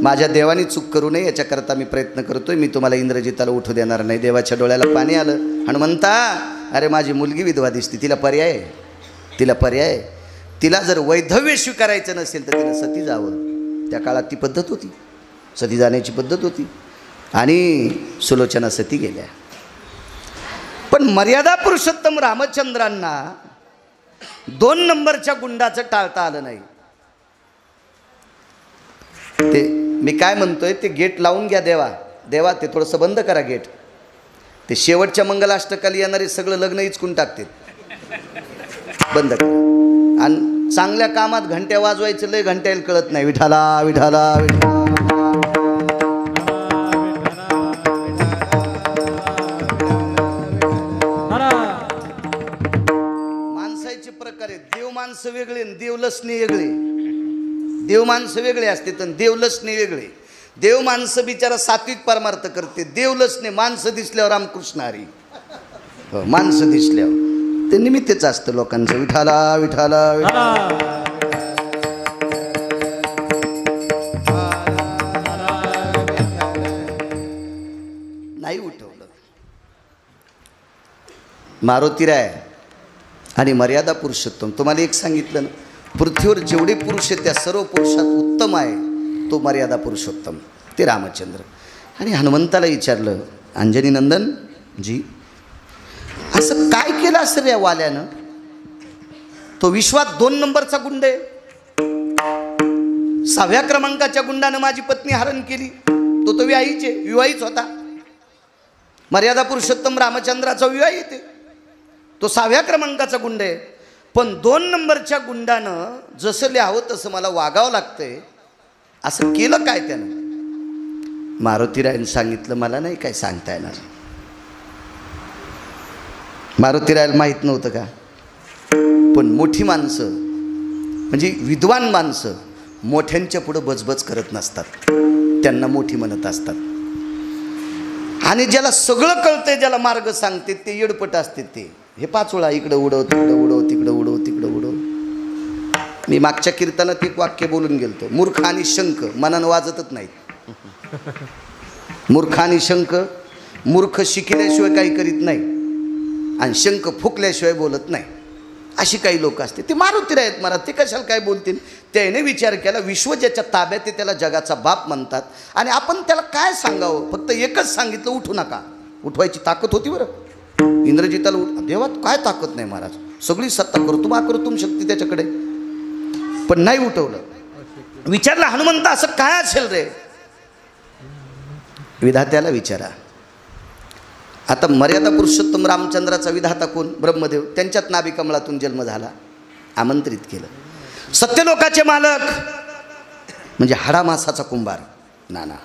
माझ्या देवानी चूक करू नये याच्याकरता मी प्रयत्न करतोय, मी तुम्हाला इंद्रजिताला उठू देणार नाही. देवाच्या डोळ्याला पाणी आलं. हनुमंता, अरे माझी मुलगी विधवा दिसते, तिला पर्याय, तिला जर वैधव्य स्वीकारायचं नसेल तर तिला सती जावं. त्या काळात ती पद्धत होती, सती जाण्याची पद्धत होती. आणि सुलोचना सती गेल्या. पण मर्यादा पुरुषोत्तम रामचंद्रांना 2 नंबरच्या गुंडाचं टाळता आलं नाही. ते मी काय म्हणतोय, ते गेट लावून घ्या देवा, ते थोडंसं बंद करा गेट. ते शेवटच्या मंगलाष्टकाला येणारे सगळं लग्न हिचकून टाकते, बंद करा. आणि चांगल्या कामात घंट्या वाजवायचं, लय घंट्याला कळत नाही. विठाला विठाला विठाला. माणसाचे प्रकार आहेत. देव माणसं वेगळे, देवलसणी वेगळे. देव माणसं वेगळे असते तर देवलसणे वेगळे. देव माणसं बिचारा सात्विक परमार्थ करते, देवलसणे माणसं दिसल्यावर रामकृष्ण हरी. माणसं दिसल्यावर ते निमित्तच असतं लोकांचं. विठाला विठाला विठाला. नाही उठवलं. मारुतीराय आणि मर्यादा पुरुषोत्तम. तुम्हाला एक सांगितलं ना, पृथ्वीवर जेवढे पुरुष आहेत त्या सर्व पुरुषात उत्तम आहे तो मर्यादा पुरुषोत्तम, ते रामचंद्र. आणि हनुमंताला विचारलं, अंजनी नंदन जी, असं काय केलं असेल या वाल्यानं, तो विश्वात 2 नंबरचा गुंड आहे. 6व्या क्रमांकाच्या गुंडानं माझी पत्नी हरण केली. तो विवाहीच होता. मर्यादा पुरुषोत्तम रामचंद्राचा विवाहित आहे, तो 6व्या क्रमांकाचा गुंड आहे. पण 2 नंबरच्या गुंडानं जसं लिहावं तसं मला वागावं लागतंय, असं केलं काय त्यानं. मारुतीरायाने सांगितलं, मला नाही काय सांगता येणार. मारुतीरायाला माहीत नव्हतं का, पण मोठी माणसं म्हणजे विद्वान माणसं मोठ्यांच्या पुढं बजबज करत नसतात, त्यांना मोठी म्हणत असतात. आणि ज्याला सगळं कळतंय, ज्याला मार्ग सांगते ते येडपट असते. ते हे पाचोळा इकडं उडव, तिकडं उडव, तिकडं उडव, तिकडं उडव. मी मागच्या कीर्तनात एक वाक्य बोलून गेलतो, मूर्ख आणि शंख मनानं वाजतच नाहीत. मूर्ख आणि शंख, मूर्ख शिकल्याशिवाय काही करीत नाही आणि शंख फुकल्याशिवाय बोलत नाही. अशी काही लोक असते. ते मारुती आहेत महाराज, ते कशाला काय बोलतील. त्याने विचार केला, विश्व ज्याच्या ताब्यात आहे त्याला जगाचा बाप म्हणतात. आणि आपण त्याला काय सांगावं, फक्त एकच सांगितलं, उठू नका. उठवायची ताकद होती बरं इंद्रजिताला. देवा काय ताकद नाही महाराज, सगळी सत्ता कर्तुम अकर्तुम शक्ती त्याच्याकडे, पण नाही उठवलं. विचारलं हनुमंत असं काय असेल रे, विधात्याला विचारा. आता मर्यादा पुरुषोत्तम रामचंद्राचा विधाता कोण, ब्रह्मदेव, त्यांच्यात नाभी कमळातून जन्म झाला. आमंत्रित केलं. सत्यलोकाचे मालक म्हणजे हाडामासाचा कुंभार. नाना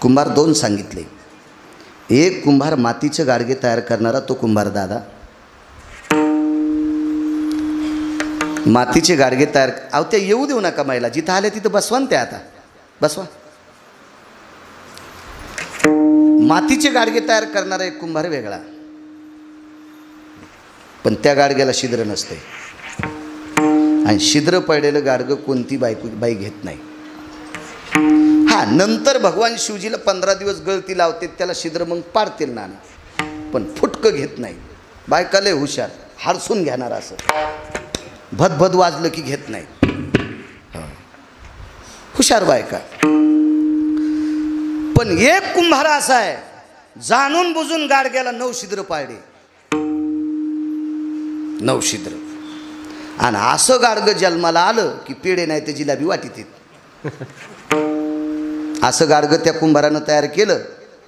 कुंभार दोन सांगितले. एक कुंभार मातीचे गाडगे तयार करणारा, तो कुंभार दादा. मातीचे गाडगे तयार, अहो त्या येऊ देऊ नका महिला, जिथं आल्या तिथं बसवा ना. त्या आता बसवा. मातीचे गाडगे तयार करणारा एक कुंभार वेगळा, पण त्या गाडग्याला छिद्र नसते. आणि छिद्र पडलेलं गाडगं कोणती बाई घेत नाही. हा, नंतर भगवान शिवजीला 15 दिवस गळती लावते, त्याला छिद्र मग पाडतील नाना, पण फुटकं घेत नाही. बायका लय हुशार, हारसून घेणार, असं भदभद वाजलं की घेत नाही. हुशार बायका. पण एक कुंभार असा आहे, जाणून बुजून गाडग्याला 9 छिद्र पाडले. 9 छिद्र. आणि असं गाडगं जन्माला आलं की पेढे नाही तर जिलाबी वाटीत येत. असं गाडगं त्या कुंभारानं तयार केलं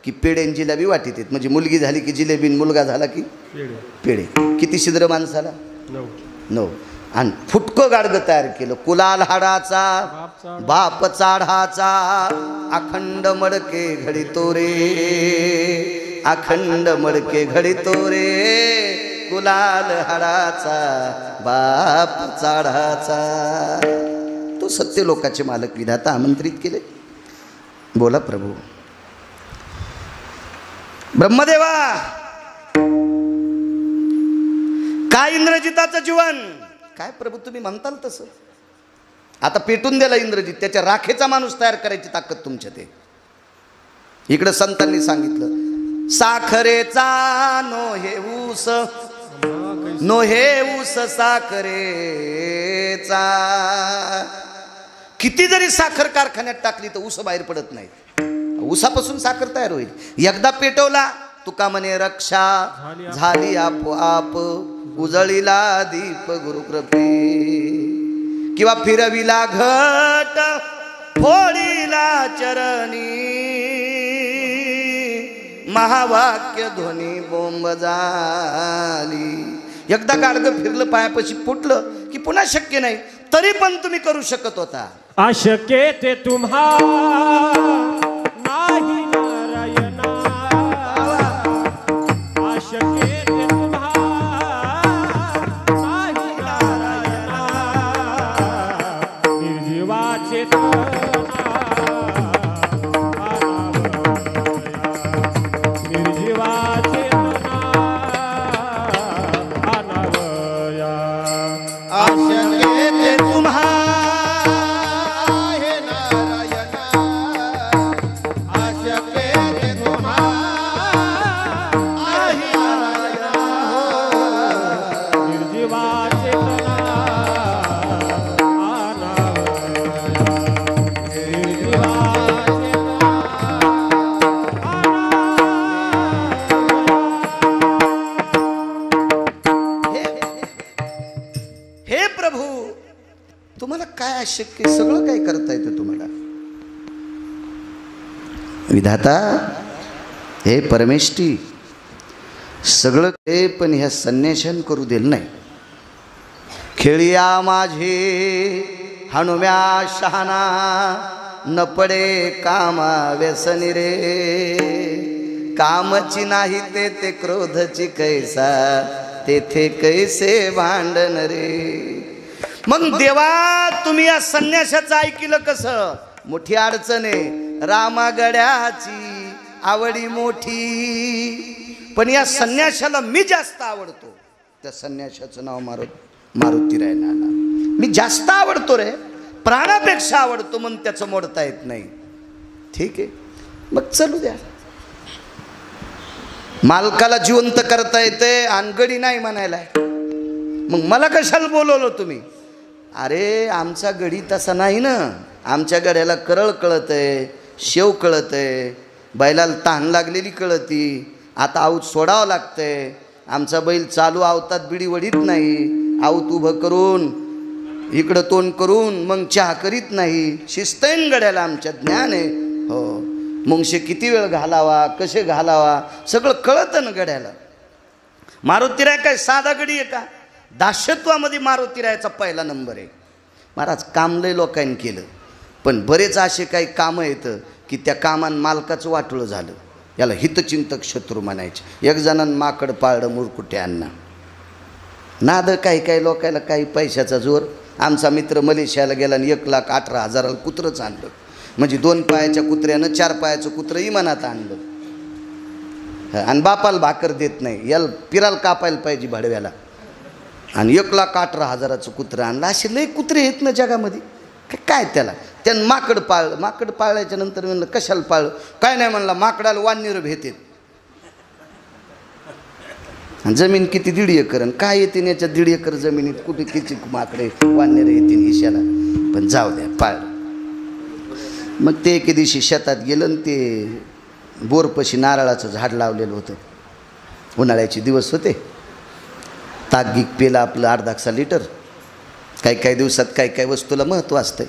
की पेढे आणि जिलाबी वाटीत येत. म्हणजे मुलगी झाली की जिलेबी, मुलगा झाला की पेढे. किती छिद्र माणसाला? 9. आणि फुटकं गाडगं तयार केलं. कुलाल हाडाचा, बाप चाढाचा, अखंड मडके घडितो रे, अखंड मडके घडितो रे, कुलाल हाडाचा, बाप चाढाचा. तो सत्यलोकाचे मालक विधाता आमंत्रित केले. बोला प्रभू. ब्रह्मदेवा, काय इंद्रजिताचं जीवन? काय प्रभू तुम्ही म्हणताल तसं. आता पेटून दिला इंद्रजित, त्याच्या राखेचा माणूस तयार करायची ताकद तुमच्यात आहे. इकडं संतांनी सांगितलं, साखरेचा नो हे ऊस साखरेचा. किती जरी साखर कारखान्यात टाकली तर ऊस बाहेर पडत नाही. ऊसापासून साखर तयार होईल. एकदा पेटवला, तुका म्हणे रक्षा झाली आपोआप, उजळीला दीप गुरुकृपे, किंवा फिरविला घट फोडीला चरणी, महावाक्य ध्वनी बोंब झाली. एकदा गाडगं फिरलं, पायापाशी फुटलं की पुन्हा शक्य नाही. तरी पण तुम्ही करू शकत होता. अशक्य ते तुम्हा नाही नारायणा, अशक्य ते तुम्हा नाही नारायणा, निर्जीवाचे निर्जीवाचे अनावया. अशक्य ते तुम्हा आहे नारायणा, अशक्य ते तुम्हा आहे नारायणा. निर्जीवाचे हे प्रभू, तुम्हाला काय अशक्य, सगळं काय करता येतं तुम्हाला. विधाता, हे परमेष्ठी, सगळं ते पण ह्या संन्याशान करू दिलं नाही. खेळिया माझे हनुम्या शहाणा, न पडे कामा व्यसनी रे, कामची नाही ते क्रोधची कैसा, तेथे कैसे भांडण रे. मग देवा, तुम्ही या संन्याशाचं ऐकलं कसं? मोठी अडचण आहे. रामागड्याची आवडी मोठी, पण या संन्याशाला मी जास्त आवडतो. त्या संन्याशाचं नाव मारुतीराय नाना. मी जास्त आवडतो रे, प्राणापेक्षा आवडतो, म्हणून त्याचं मोडता येत नाही. ठीक आहे, मग चलू द्या. मालकाला जिवंत करता येते, अनगडी नाही म्हणायला. मग मला कशाला बोलवलं तुम्ही? अरे आमचा गडी तसा नाही ना. आमच्या गड्याला करळ कळत आहे, शेव कळत आहे, बैलाला तहान लागलेली कळती. आता आऊत सोडावं लागतंय. आमचा बैल चालू आवतात बिडी वडीत नाही. आऊत उभं करून इकडं तोंड करून मग चहा करीत नाही. शिस्तैन गड्याला आमच्या ज्ञान आहे. हो, मुंगशे किती वेळ घालावा, कसे घालावा, सगळं कळतं ना गड्याला. मारुतीराय काय साधा गडी आहे का? दास्यत्वामध्ये मारुतीरायाचा पहिला नंबर आहे. महाराज काम लय लोकांनी केलं, पण बरेच असे काही कामं येतं की त्या कामानं मालकाचं वाटोळं झालं. याला हितचिंतक शत्रू म्हणायचे. एक जणांना माकड पाळलं मुरकुट्यांना. नाद काही लोकायला काही पैशाचा जोर. आमचा मित्र मलेशियाला गेला आणि 1,18,000 कुत्रंच आणलं. म्हणजे 2 पायाच्या कुत्र्यानं 4 पायाचं कुत्रं इमानात आणलं. आणि बापाला भाकर देत नाही. याला पिराला कापायला पाहिजे भाडव्याला. आणि 1,18,000 कुत्रं आणलं. असे लय कुत्रे आहेत ना जगामध्ये. काय त्याला त्यानं माकड पाळलं. माकड पाळल्याच्या नंतर म्हणलं कशाला पाळलं? काय नाही म्हणला, माकडाला वानर भेटेत. जमीन किती 1.5 एकर, आणि काय येते याच्या 1.5 एकर जमिनीत कुठे किती माकडे वानर येते ईशाला. पण जाऊ द्या, पाळलं. मग ते एके दिवशी शेतात गेलं आणि ते बोरपशी नारळाचं झाड लावलेलं होतं. उन्हाळ्याचे दिवस होते. ताकगीक पेला आपलं 1.5 लिटर. काही दिवसात काही वस्तूला महत्त्व असतं.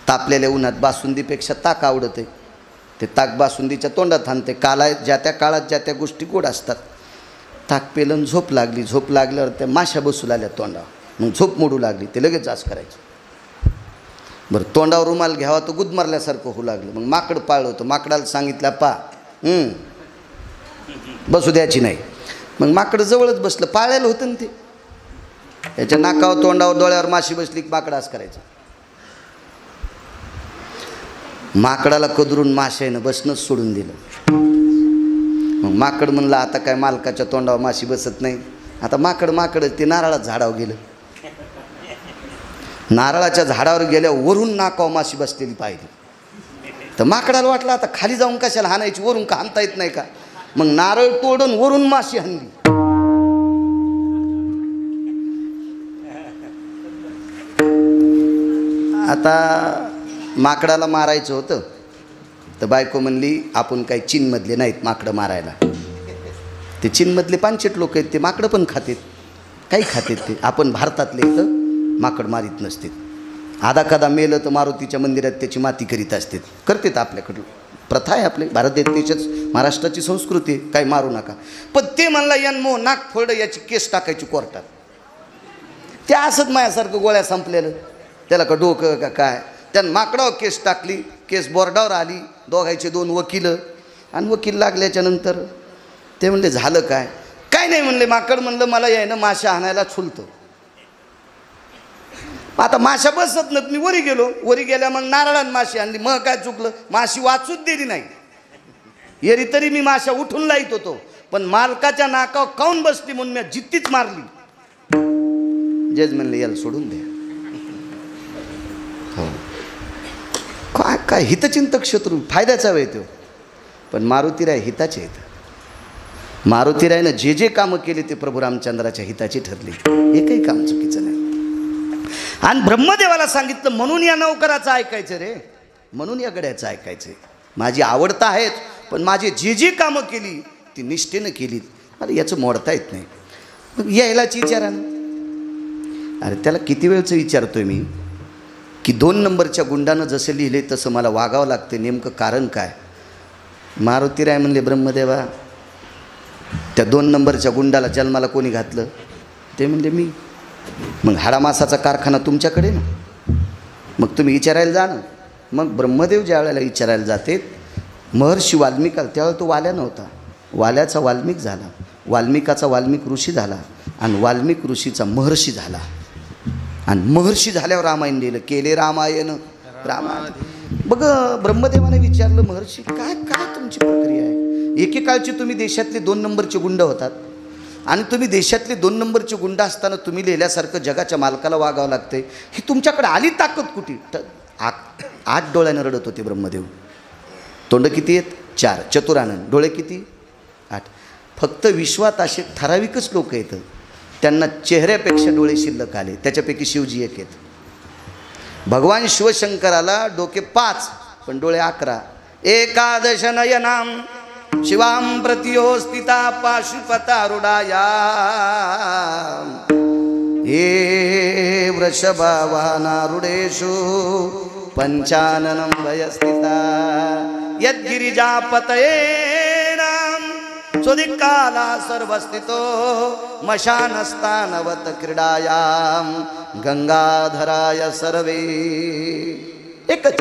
तापलेल्या उन्हात बासुंदीपेक्षा ताक आवडतं आहे. ते ताक बासुंदीच्या तोंडात आणते. ज्या त्या काळात ज्या त्या गोष्टी गोड असतात. ताक पेलं, झोप लागली. झोप लागल्यावर त्या माशा बसू लागल्या तोंडावर. मग झोप मोडू लागली. ते लगेच जास करायचं. बरं, तोंडावर रुमाल घ्यावा तर गुदमारल्यासारखं होऊ लागलं. मग माकड पाळलं होतं. माकडाला सांगितलं पा बसू द्यायची नाही. मग माकड जवळच बसलं. पाळलेलं होतं ना ते. याच्या नाकावर तोंडावर डोळ्यावर माशी बसली की माकड असं करायचं. माकडाला कदरून माशानं बसणंच सोडून दिलं. मग माकड म्हणलं आता काय मालकाच्या तोंडावर माशी बसत नाही. आता माकड ते नारळाच्या झाडावर गेलं. नारळाच्या झाडावर गेल्यावर वरून नाकावर माशी बसलेली पाहिली. तर माकडाला वाटलं आता खाली जाऊन कशाला हाणायची, वरून का हाणता येत नाही का? मग नारळ तोडून वरून माशी हाणली. आता माकडाला मारायचं होतं तर बायको म्हणली आपण काही चीनमधले नाहीत माकडं मारायला. ते चीनमधले 5 लोक आहेत. ते माकडं पण खातात, काही खातात ते. आपण भारतातले इथं माकड मारीत नसते. आधा कदा मेलं तर मारुतीच्या मंदिरात त्याची माती करीत असते. करतात आपल्याकडं, प्रथा आहे आपली. भारत देशाच महाराष्ट्राची संस्कृती आहे. काही मारू नका. पण ते म्हणला यनमो नाक फोड याची केस टाकायची कोर्टात. ते असंच माझ्यासारखं गोळ्या संपलेलं. त्याला का डोकं का काय? त्यानं माकडावर केस टाकली. केस बोर्डावर आली. दोघायचे 2 वकील. आणि वकील लागल्याच्या नंतर ते म्हणले झालं काय? काय नाही म्हणले. माकड म्हणलं मला यायनं माशा आणायला छुलतं. आता माशा बसत नाहीत. मी वरी गेलो. वरी गेल्या मग नारळानं माशी आणली. मग काय चुकलं? माशी वाचूच दिली नाही. येरी तरी मी माशा उठून लाईत होतो. पण मालकाच्या नाकावर काऊन बसली म्हणून मी जित्तीच मारली. जज म्हणले याला सोडून द्या. हो, काय हितचिंतक शत्रू फायद्याचा वेळ तो. पण मारुतीराय हिताचे आहेत. मारुतीरायनं जे कामं केले ते प्रभू रामचंद्राच्या हिताची ठरली. एकही काम चुकीचं नाही. आणि ब्रह्मदेवाला सांगितलं म्हणून या नौकराचं ऐकायचं रे, म्हणून या गड्याचं ऐकायचं. माझी आवडता आहेत, पण माझे जे कामं केली ती निष्ठेनं केली. अरे याचं मोडता येत नाही. मग यायलाच विचारा ना. अरे त्याला किती वेळचं विचारतोय मी की 2 नंबरच्या गुंडानं जसं लिहिले तसं मला वागावं लागते. नेमकं कारण काय? मारुतीराय म्हणले ब्रह्मदेवा त्या 2 नंबरच्या गुंडाला जन्माला कोणी घातलं? ते म्हणले मी. मग हाडामासाचा कारखाना तुमच्याकडे ना, मग तुम्ही विचारायला जा ना. मग ब्रह्मदेव ज्या वेळेला विचारायला जाते महर्षी वाल्मिकाला, त्यावेळेला तो वाल्या नव्हता. वाल्याचा वाल्मिक झाला, वाल्मिकाचा वाल्मिक ऋषी झाला, आणि वाल्मिक ऋषीचा महर्षी झाला. आणि महर्षी झाल्यावर रामायण लिहिलं. केले रामायण रामायण. बघ ब्रह्मदेवाने विचारलं महर्षी काय काय तुमची प्रक्रिया आहे? एकेकाळचे तुम्ही देशातले 2 नंबरचे गुंड होतात आणि तुम्ही देशातले 2 नंबरचे गुंड असताना तुम्ही लिहिल्यासारखं जगाच्या मालकाला वागावं लागतंय. ही तुमच्याकडे आली ताकद कुठे? 8 डोळ्यानं रडत होते ब्रह्मदेव. तोंड किती आहेत? 4. चतुरानन. डोळे किती? 8. फक्त विश्वात असे ठराविकच लोक आहेत त्यांना चेहऱ्यापेक्षा डोळे शिल्लक आले. त्याच्यापैकी शिवजी एक आहेत. भगवान शिवशंकराला डोके 5 पण डोळे 11. एकादश नयनाम शिवाम प्रतियो स्थिता पाशुपतारुडाया हे वृषभावानारुडेषु पंचाननं भयस्थिता यद्गिरिजापतये नाम सुदिक्काला सर्वस्थितो मशानस्तानवत क्रीडायाम गंगाधराय सर्वे. एकच.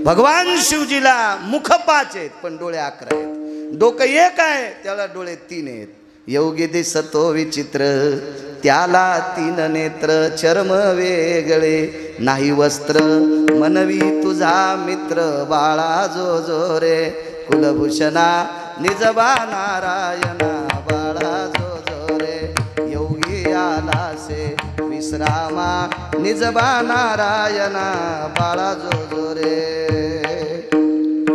भगवान शिवजीला मुख 5 आहेत पण डोळे 11 आहेत. डोकं 1 आहे त्याला डोळे 3 आहेत. योगी दिसतो विचित्र त्याला 3 नेत्र. चर्म वेगळे नाही वस्त्र मनवी तुझा मित्र. बाळा जो जो रे कुलभूषणा निजबा नारायणा. बाळा जो जो रे योगी आला से विश्रामा निजबा नारायणा. बाळा जो जो रे.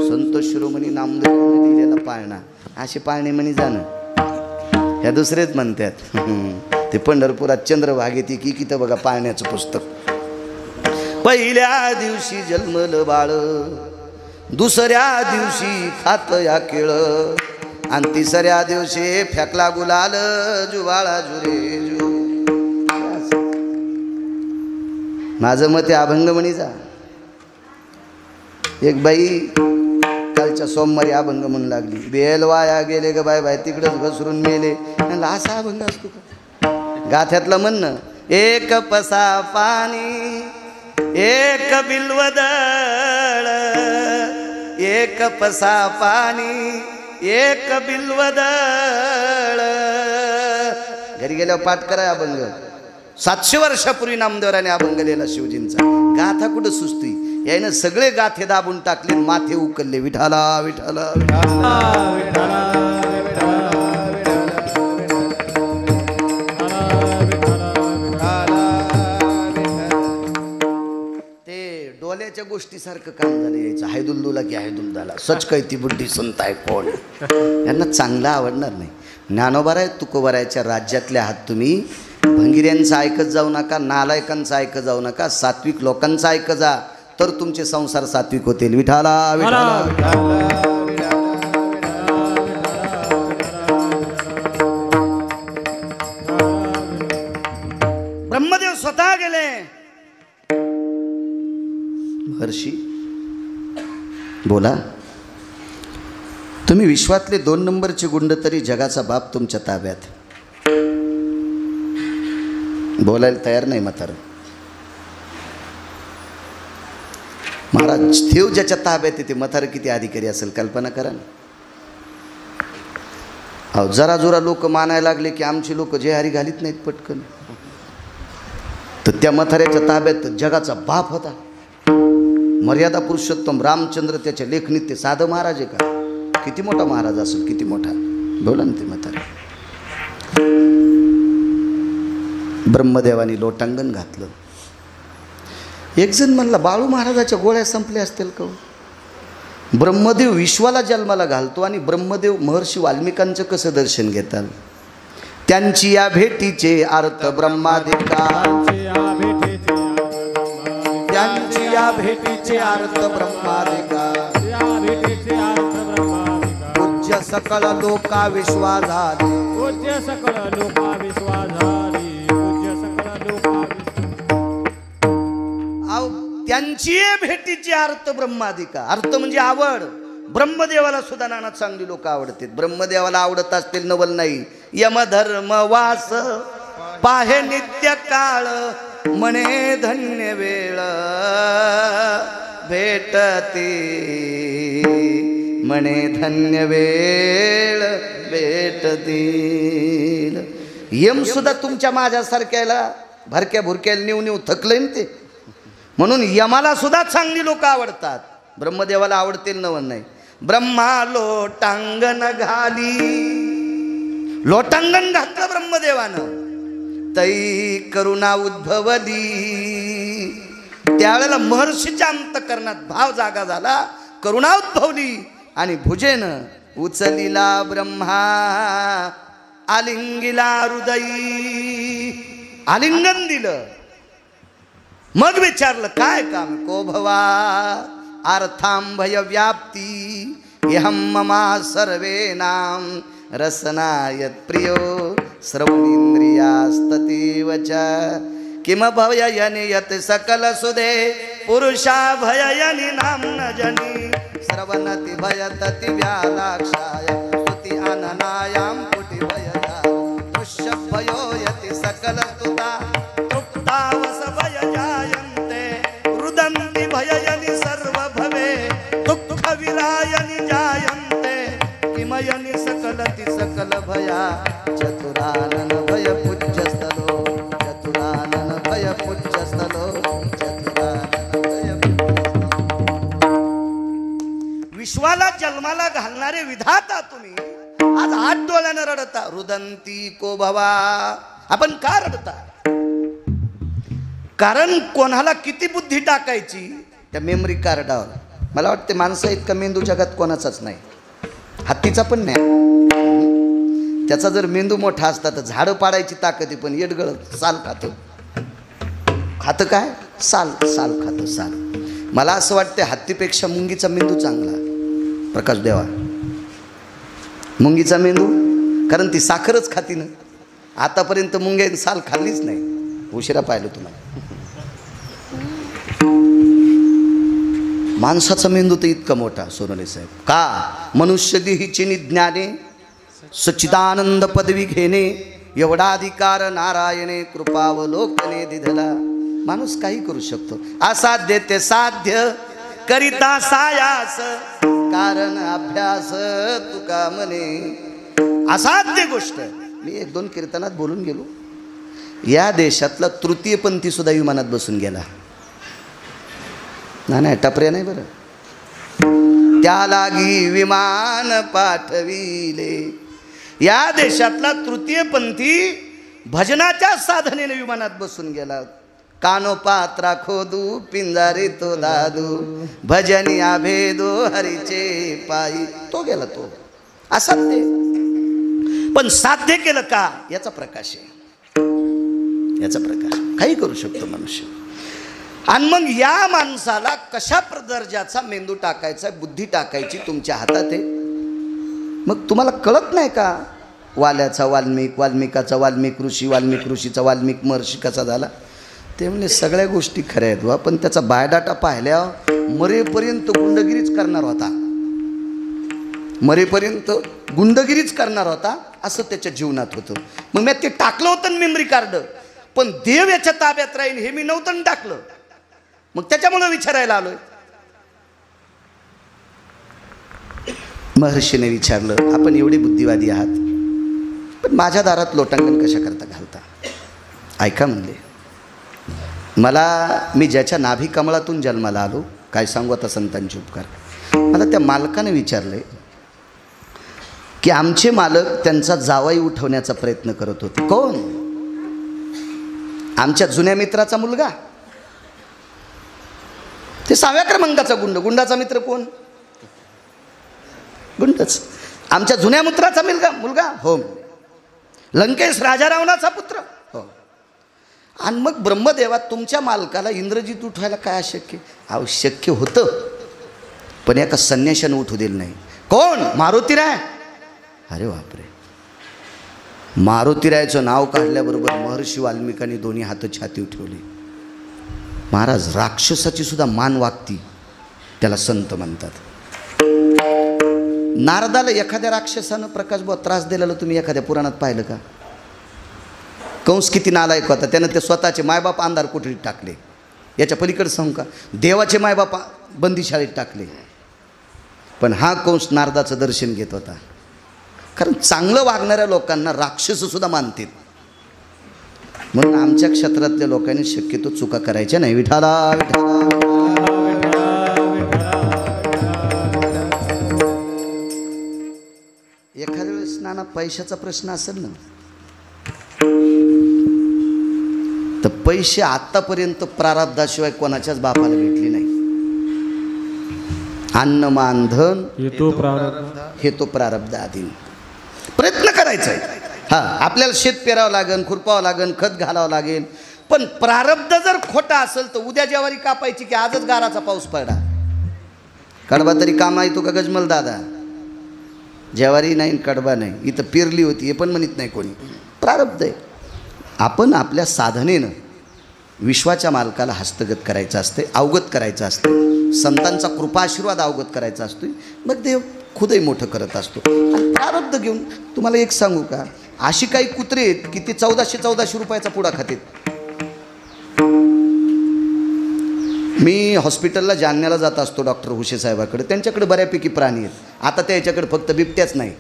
संत शिरोमणी नामदेवांनी लिहिलेला पाळणा. असे पाळणे म्हणी जाणं ह्या दुसरेच म्हणतात. ते पंढरपुरात चंद्रभागेती की किती बघा पाळण्याचं पुस्तक. पहिल्या दिवशी जन्मलं बाळ दुसऱ्या दिवशी खात या केळ आणि तिसऱ्या दिवशी फेकला गुलाल जुवाळा जुरे जु. माझं मत आहे अभंगमणीचा. एक बाई कालच्या सोमवारी अभंग म्हणू लागली. बेल वाया गेले ग बाय बाय तिकडंच घसरून मेले. असा अभंग असतो का? गाथ्यातलं म्हणणं एक पसा पाणी एक बिल्वदळ. एक पसा पाणी एक बिल्वदळ. घरी गेल्यावर पाठ करा अभंग. 700 वर्षापूर्वी नामदेवराने अभंग लिहिला शिवजींचा. गाथा कुठं सुचती? यानं सगळे गाथे दाबून टाकले माथे उकलले. विठाला विठाला ते डोल्याच्या गोष्टीसारखं काम झालं यायचं. हायदुल्दुला की हायदुल्दाला सच कैती बुड्डी संत आहे कोण. यांना चांगलं आवडणार नाही. ज्ञानोबाराय तुकोबारायच्या राज्यातले आहात तुम्ही. भंगिऱ्यांचं ऐकत जाऊ नका. नालायकांचं ऐकत जाऊ नका. सात्विक लोकांचं ऐकत जा तर तुमचे संसार सात्विक होतील. विठाला विठाला. ब्रह्मदेव स्वतः गेले. महर्षी बोला. तुम्ही विश्वातले 2 नंबरचे गुंड तरी जगाचा बाप तुमच्या ताब्यात. बोलायला तयार नाही म्हातारं. महाराज देव ज्याच्या ताब्यात येते म्हातारं किती अधिकारी असेल कल्पना करा ना. अहो जरा जोरा लोक मानायला लागले की आमची लोक जे हरी घालीत नाहीत पटकन. तर त्या म्हाताऱ्याच्या ताब्यात जगाचा बाप होता. मर्यादा पुरुषोत्तम रामचंद्र त्याच्या लेखणीत. ते साधं महाराज आहे का? किती मोठा महाराज असेल. किती मोठा. बोला ना ते म्हातारे. ब्रह्मदेवानी लोटांगण घातलं. एक जण म्हणला बाळू महाराजाच्या गोळ्या संपल्या असतील का? ब्रह्मदेव विश्वाला जन्माला घालतो आणि ब्रह्मदेव महर्षी वाल्मिकांचं कसं दर्शन घेतात? त्यांची या भेटीचे अर्थ ब्रह्मादिका. त्यांची या भेटीचे अर्थ ब्रह्मादिका. पूज्य सकळ लोका विश्वाधारी. पूज्य सकळ लोका विश्वाधारी. पूज्य सकळ लोका. त्यांची भेटीची अर्थ ब्रह्मादिका. अर्थ म्हणजे आवड. ब्रह्मदेवाला सुद्धा नाना चांगली लोक आवडतात. ब्रह्मदेवाला आवडत असतील नवल नाही. यमधर्म वास पाहे नित्य काळ मने धन्य वेळ भेटती. मने धन्य वेळ भेटती. यम सुद्धा तुमच्या माझ्यासारख्याला भरक्या भुरक्याला नेऊ नेऊ थकलंय ना ते. म्हणून यमाला सुद्धा चांगली लोक आवडतात. ब्रह्मदेवाला आवडतील नवल नाही. ब्रह्मा लोटांगण घाली, लोटांगण घातलं ब्रह्मदेवानं, तै करुणा उद्भवली. त्यावेळेला महर्षीच्या अंतकरणात भाव जागा झाला, करुणा उद्भवली आणि भुजेनं उचलिला ब्रह्मा, आलिंगिला हृदयी, आलिंगन दिलं. मग विचारलं काय काम, को भवा अर्थांभय व्याप्ती, यहं ममा सर्वेनाम रसनायत प्रियो श्रवणेन्द्रियास्ततीव च, किम भययनि यत् सकल सुदे पुरुषा भययनि नाम्न जनी, श्रवणति भयतति व्यालाक्षाय स्तुति अननायां पुटि भयया, दृश्य भयो यति सकल स्तुता तृप्तावस भय जायन्ते, रुदन्ति भययनि सर्व भवे दुःख विरायनि जायन्ते, किमयनि सकलति सकल भया, चतुरानन भय पूज्यस्थलो, चतुरानन भय पूज्यस्थलो, चतुरानन भय पूज्यस्थलो. विश्वाला जन्माला घालणारे विधाता तुम्ही आज हात डोळ्यानं रडता. रुदंती को भवा, आपण का रडता? कारण कोणाला किती बुद्धी टाकायची त्या मेमरी कार्डावर. मला वाटते माणसं इतका मेंदू जगात कोणाचाच नाही, हत्तीचा पण नाही. त्याचा जर मेंदू मोठा असता तर झाडं पाडायची ताकद आहे, पण येडगळ साल खातं. खातं काय? साल, साल खातं, साल. मला असं वाटतं हत्तीपेक्षा मुंगीचा मेंदू चांगला. प्रकाश देवा, मुंगीचा मेंदू, कारण ती साखरच खाती ना. आतापर्यंत मुंग्याने साल खाल्लीच नाही. उशिरा पाहिलं तुम्हाला. माणसाचा मेंदू तर इतका मोठा. सोनवणे साहेब का? मनुष्य देहीची निज्ञाने सच्चिदानंद पदवी घेणे, एवढा अधिकार नारायणे कृपावलोकने दिधला. माणूस काही करू शकतो. असाध्य ते साध्य करिता सायास, कारण अभ्यास तुका म्हणे. असाध्य गोष्ट. मी 1-2 कीर्तनात बोलून गेलो. या देशातला तृतीयपंथी सुद्धा विमानात बसून गेला. नाही टपऱ्या नाही बरं. त्या लागी विमान पाठविले. या देशातला तृतीयपंथी भजनाच्या साधनेने विमानात बसून गेला. कानोपात्रा खोदू पिंजारे तो लादू, भजनी आभेदो हरीचे पायी. तो गेला तो. असाध्य पण साध्य केलं का? याचा प्रकाश आहे. याचा प्रकाश. काही करू शकतो मनुष्य. आणि मग या माणसाला कशा दर्जाचा मेंदू टाकायचा, बुद्धी टाकायची तुमच्या हातात आहे. मग तुम्हाला कळत नाही का? वाल्याचा वाल्मिक, वाल्मिकाचा वाल्मिक ऋषी, वाल्मिक ऋषीचा वाल्मिक महर्षी कसा झाला. ते म्हणजे सगळ्या गोष्टी खऱ्या आहेत वा, पण त्याचा बायोडाटा पाहिल्यावर मरेपर्यंत गुंडगिरीच करणार होता. मरेपर्यंत गुंडगिरीच करणार होता असं त्याच्या जीवनात होतं. मग मी ते टाकलं होतं मेमरी कार्ड, पण देव याच्या ताब्यात राहील हे मी नव्हतं टाकलं. मग त्याच्यामुळे विचारायला आलोय. महर्षीने विचारलं, आपण एवढे बुद्धिवादी आहात, पण माझ्या दारात लोटांगण कशा करता घालता? ऐका म्हणले, मी ज्याच्या नाभी कमळातून जन्माला आलो, काय सांगू आता संतांचे उपकार. मला त्या मालकाने विचारले की आमचे मालक त्यांचा जावाई उठवण्याचा प्रयत्न करत होते. कोण? आमच्या जुन्या मित्राचा मुलगा, ते 6व्या क्रमांकाचा गुंड. गुंडाचा मित्र कोण? गुंडच. आमच्या जुन्या मित्राचा मुलगा हो. लंकेश राजा रावणाचा पुत्र हो. आणि मग ब्रह्मदेवा तुमच्या मालकाला इंद्रजित उठवायला काय अशक्य? अहो शक्य होतं, पण एका संन्याशानं उठू दिलं नाही. कोण? मारुतीराय. अरे बापरे. मारुतीरायचं नाव काढल्याबरोबर महर्षी वाल्मिकांनी दोन्ही हात छातीवर ठेवले. महाराज, राक्षसाची सुद्धा मान वागती, त्याला संत म्हणतात. नारदाला एखाद्या राक्षसानं प्रकाशभाऊ त्रास दिलेला तुम्ही एखाद्या पुराणात पाहिलं का? कंस किती नालायक होता, त्यानं ते स्वतःचे मायबाप अंधार कोठडीत टाकले. याच्या पलीकडे सांगू का? देवाचे मायबाप बंदीशाळेत टाकले. पण हा कंस नारदाचं दर्शन घेत होता. कारण चांगलं वागणाऱ्या लोकांना राक्षस सुद्धा मानतील. म्हणून आमच्या क्षेत्रातल्या लोकांनी शक्यतो चुका करायच्या नाही. विठाला विठाला पैशाचा प्रश्न असेल ना, तर पैसे आतापर्यंत प्रारब्धाशिवाय कोणाच्याच बापाला भेटली नाही. अन्न मान धन हेतू प्रारब्ध हे तो प्रारब्ध आधी. प्रयत्न करायचा आहे. हा, आपल्याला शेत पेरावं लागेल, खुरपावं लागेल, खत घालावं लागेल, पण प्रारब्ध जर खोटा असेल तर उद्या ज्वारी कापायची की आजच गाराचा पाऊस पडला, कडबा तरी कामा येतो का गजमल दादा? ज्वारी नाही, कडबा नाही. इथं पेरली होती हे पण म्हणत नाही कोणी. प्रारब्ध आहे. आपण आपल्या साधनेनं विश्वाच्या मालकाला हस्तगत करायचं असते, अवगत करायचं असतं, संतांचा कृपा आशीर्वाद अवगत करायचा असतो. मग देव खुदही मोठं करत असतो. आणि प्रारब्ध घेऊन तुम्हाला एक सांगू का, अशी काही कुत्रे आहेत की ते 1400 रुपयाचा पुडा खातात. मी हॉस्पिटलला जालन्याला जात असतो डॉक्टर हुशे साहेबाकडे. त्यांच्याकडे बऱ्यापैकी प्राणी आहेत. आता त्याच्याकडे फक्त बिबट्याच नाही.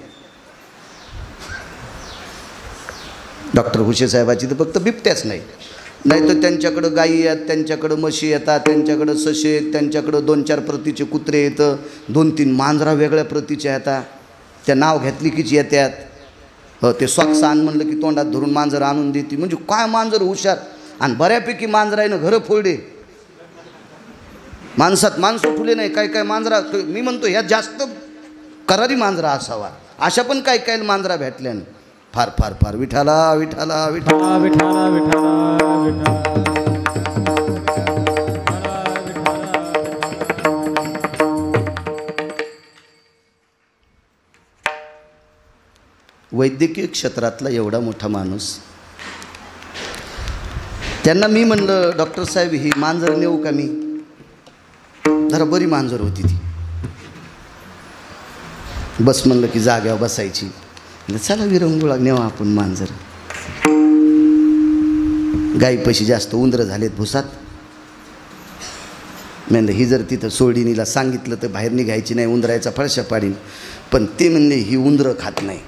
डॉक्टर हुशे साहेबाची तर फक्त बिबट्याच नाही, नाही तर त्यांच्याकडं गायी आहेत, त्यांच्याकडं म्हशी येतात, त्यांच्याकडं ससे आहेत, त्यांच्याकडं 2-4 प्रतीचे कुत्रे येतं, 2-3 मांजरा वेगळ्या प्रतीच्या येतात. त्या नाव घेतली कीच येतात. ते सॉक्स आण म्हणलं की तोंडात धरून मांजर आणून देते. म्हणजे काय मांजर हुशार. आणि बऱ्यापैकी मांजरायनं घरं फोडले. माणसात माणसं ठुले नाही. काय काय मांजरा, मी म्हणतो ह्या जास्त करारी मांजरा असावा. अशा पण काही काही मांजरा भेटल्यानं फार फार फार. विठाला विठाला विठाला विठाला विठाला वैद्यकीय क्षेत्रातला एवढा मोठा माणूस, त्यांना मी म्हणलं डॉक्टर साहेब ही मांजर नेऊ का? मी जरा बरी मांजर होती ती. बस म्हणलं की जाग्यावर बसायची. चला विरंगुळा नेवा आपण मांजर. गाईपाशी जास्त उंदरं झालेत भुसात. म्हणलं ही जर तिथं सोडीनीला सांगितलं तर बाहेर निघायची नाही, उंदरायचा फळशा पाडीन. पण ते म्हणले ही उंदरं खात नाही.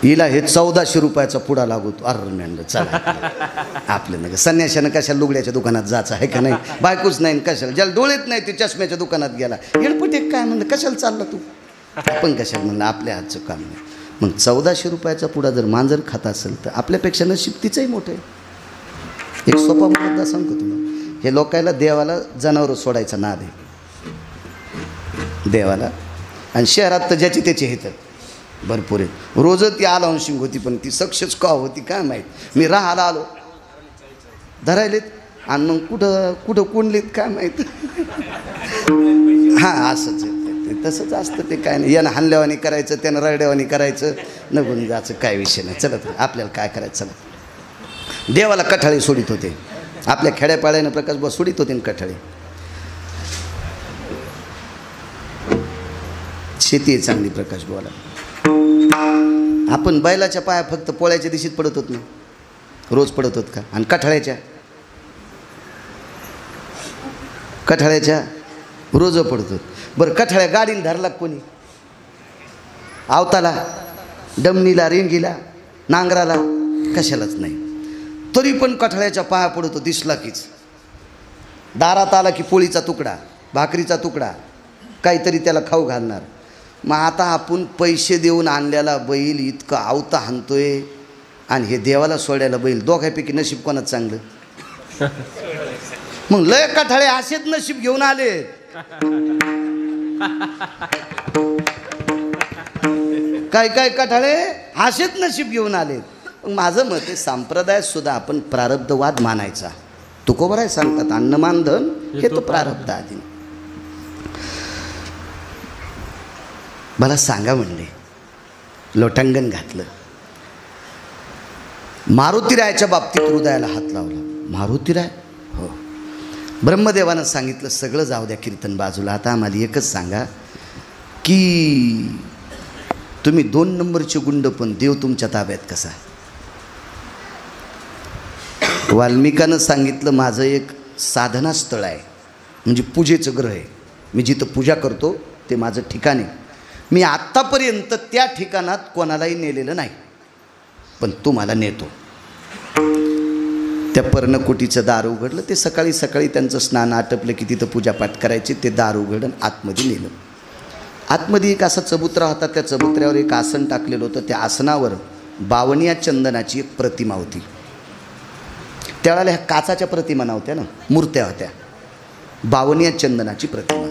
हिला हे 1400 रुपयाचा पुडा लागतो. अरे म्हणलं चला आपलं नका, संन्याशानं कशाला लुगड्याच्या दुकानात जायचं आहे का नाही? बायकोच नाही कशाला, ज्याला डोळेत नाही ते चष्म्याच्या दुकानात गेला. येडपट एक काय म्हणलं कशाला चालला तू? आपण कशाला म्हणलं आपल्या हातचं काम नाही. मग 1400 रुपयाचा पुडा जर मांजर खात असेल तर आपल्यापेक्षा नशीब तिचंही मोठं आहे. एक सोपा मुद्दा सांगतो तुम्हाला. हे लोकायला देवाला जनावरं सोडायचा नाद आहे देवाला. आणि शहरात तर ज्याची त्याची हेत भरपूर आहे. रोजच ती आलावशिंग होती, पण ती सक्सेस का होती काय माहीत. मी राहायला आलो धरायलेत आणि मग कुठं कुठं कोंडलेत काय माहीत. हां असंच आहे ते, तसंच असतं ते. काय नाही, यानं हानल्यावानी करायचं, त्यानं रडल्यावानी करायचं, नगून जायचं, काय विषय नाही. चला आपल्याला काय करायचं. चला देवाला कठाळे सोडित होते. आपल्या खेड्यापाड्यानं प्रकाश बुवा सोडित होते ना कठाळे. शेती आहे चांगली प्रकाश बुवाला. आपण बैलाच्या पाया फक्त पोळ्याच्या दिवशीत पडत होत ना, रोज पडत होत का? आणि कठाळ्याच्या रोज पडत होत. बरं कठाळ्या गाडीने धरला कोणी? आवताला, डमणीला, रेंगीला, नांगराला कशालाच नाही. तरी पण कठाळ्याच्या पाया पडतो दिसला कीच. दारात आला की पोळीचा तुकडा, भाकरीचा तुकडा, काहीतरी त्याला खाऊ घालणार. मग आता आपण पैसे देऊन आणलेला बैल इतकं आवता हाणतोय आणि हे देवाला सोडायला बैल, दोघांपैकी नशीब कोणाच चांगलं? मग लय कठाळे असेच नशीब घेऊन आले. काय काय कठाळे असेच नशीब घेऊन आले. माझं मत आहे संप्रदायात सुद्धा आपण प्रारब्धवाद मानायचा. तुकोबराय सांगतात अन्न मान धन हे तो प्रारब्ध आधी. मला सांगा म्हणले, लोटांगण घातलं. मारुतीरायाच्या बाबतीत हृदयाला हात लावला. मारुतीराय हो. ब्रह्मदेवानं सांगितलं सगळं जाऊ द्या कीर्तन बाजूला, आता आम्हाला एकच सांगा की तुम्ही 2 नंबरचे गुंड पण देव तुमच्या ताब्यात कसा? वाल्मिकानं सांगितलं माझं एक साधना स्थळ आहे, म्हणजे पूजेचं ग्रह आहे. मी जिथं पूजा करतो ते माझं ठिकाण आहे. मी आत्तापर्यंत त्या ठिकाणात कोणालाही नेलेलं नाही, पण तुम्हाला नेतो. त्या पर्णकुटीचं दार उघडलं. ते सकाळी सकाळी त्यांचं स्नान आटपलं की तिथं पूजापाठ करायचे. ते दार उघडलं, आतमध्ये नेलं. आतमध्ये एक असा चबुतरा होता, त्या चबुत्र्यावर एक आसन टाकलेलं होतं. त्या आसनावर बावनिया चंदनाची एक प्रतिमा होती. त्यावेळेला ह्या काचाच्या प्रतिमा नव्हत्या ना, मूर्त्या होत्या. बावनिया चंदनाची प्रतिमा.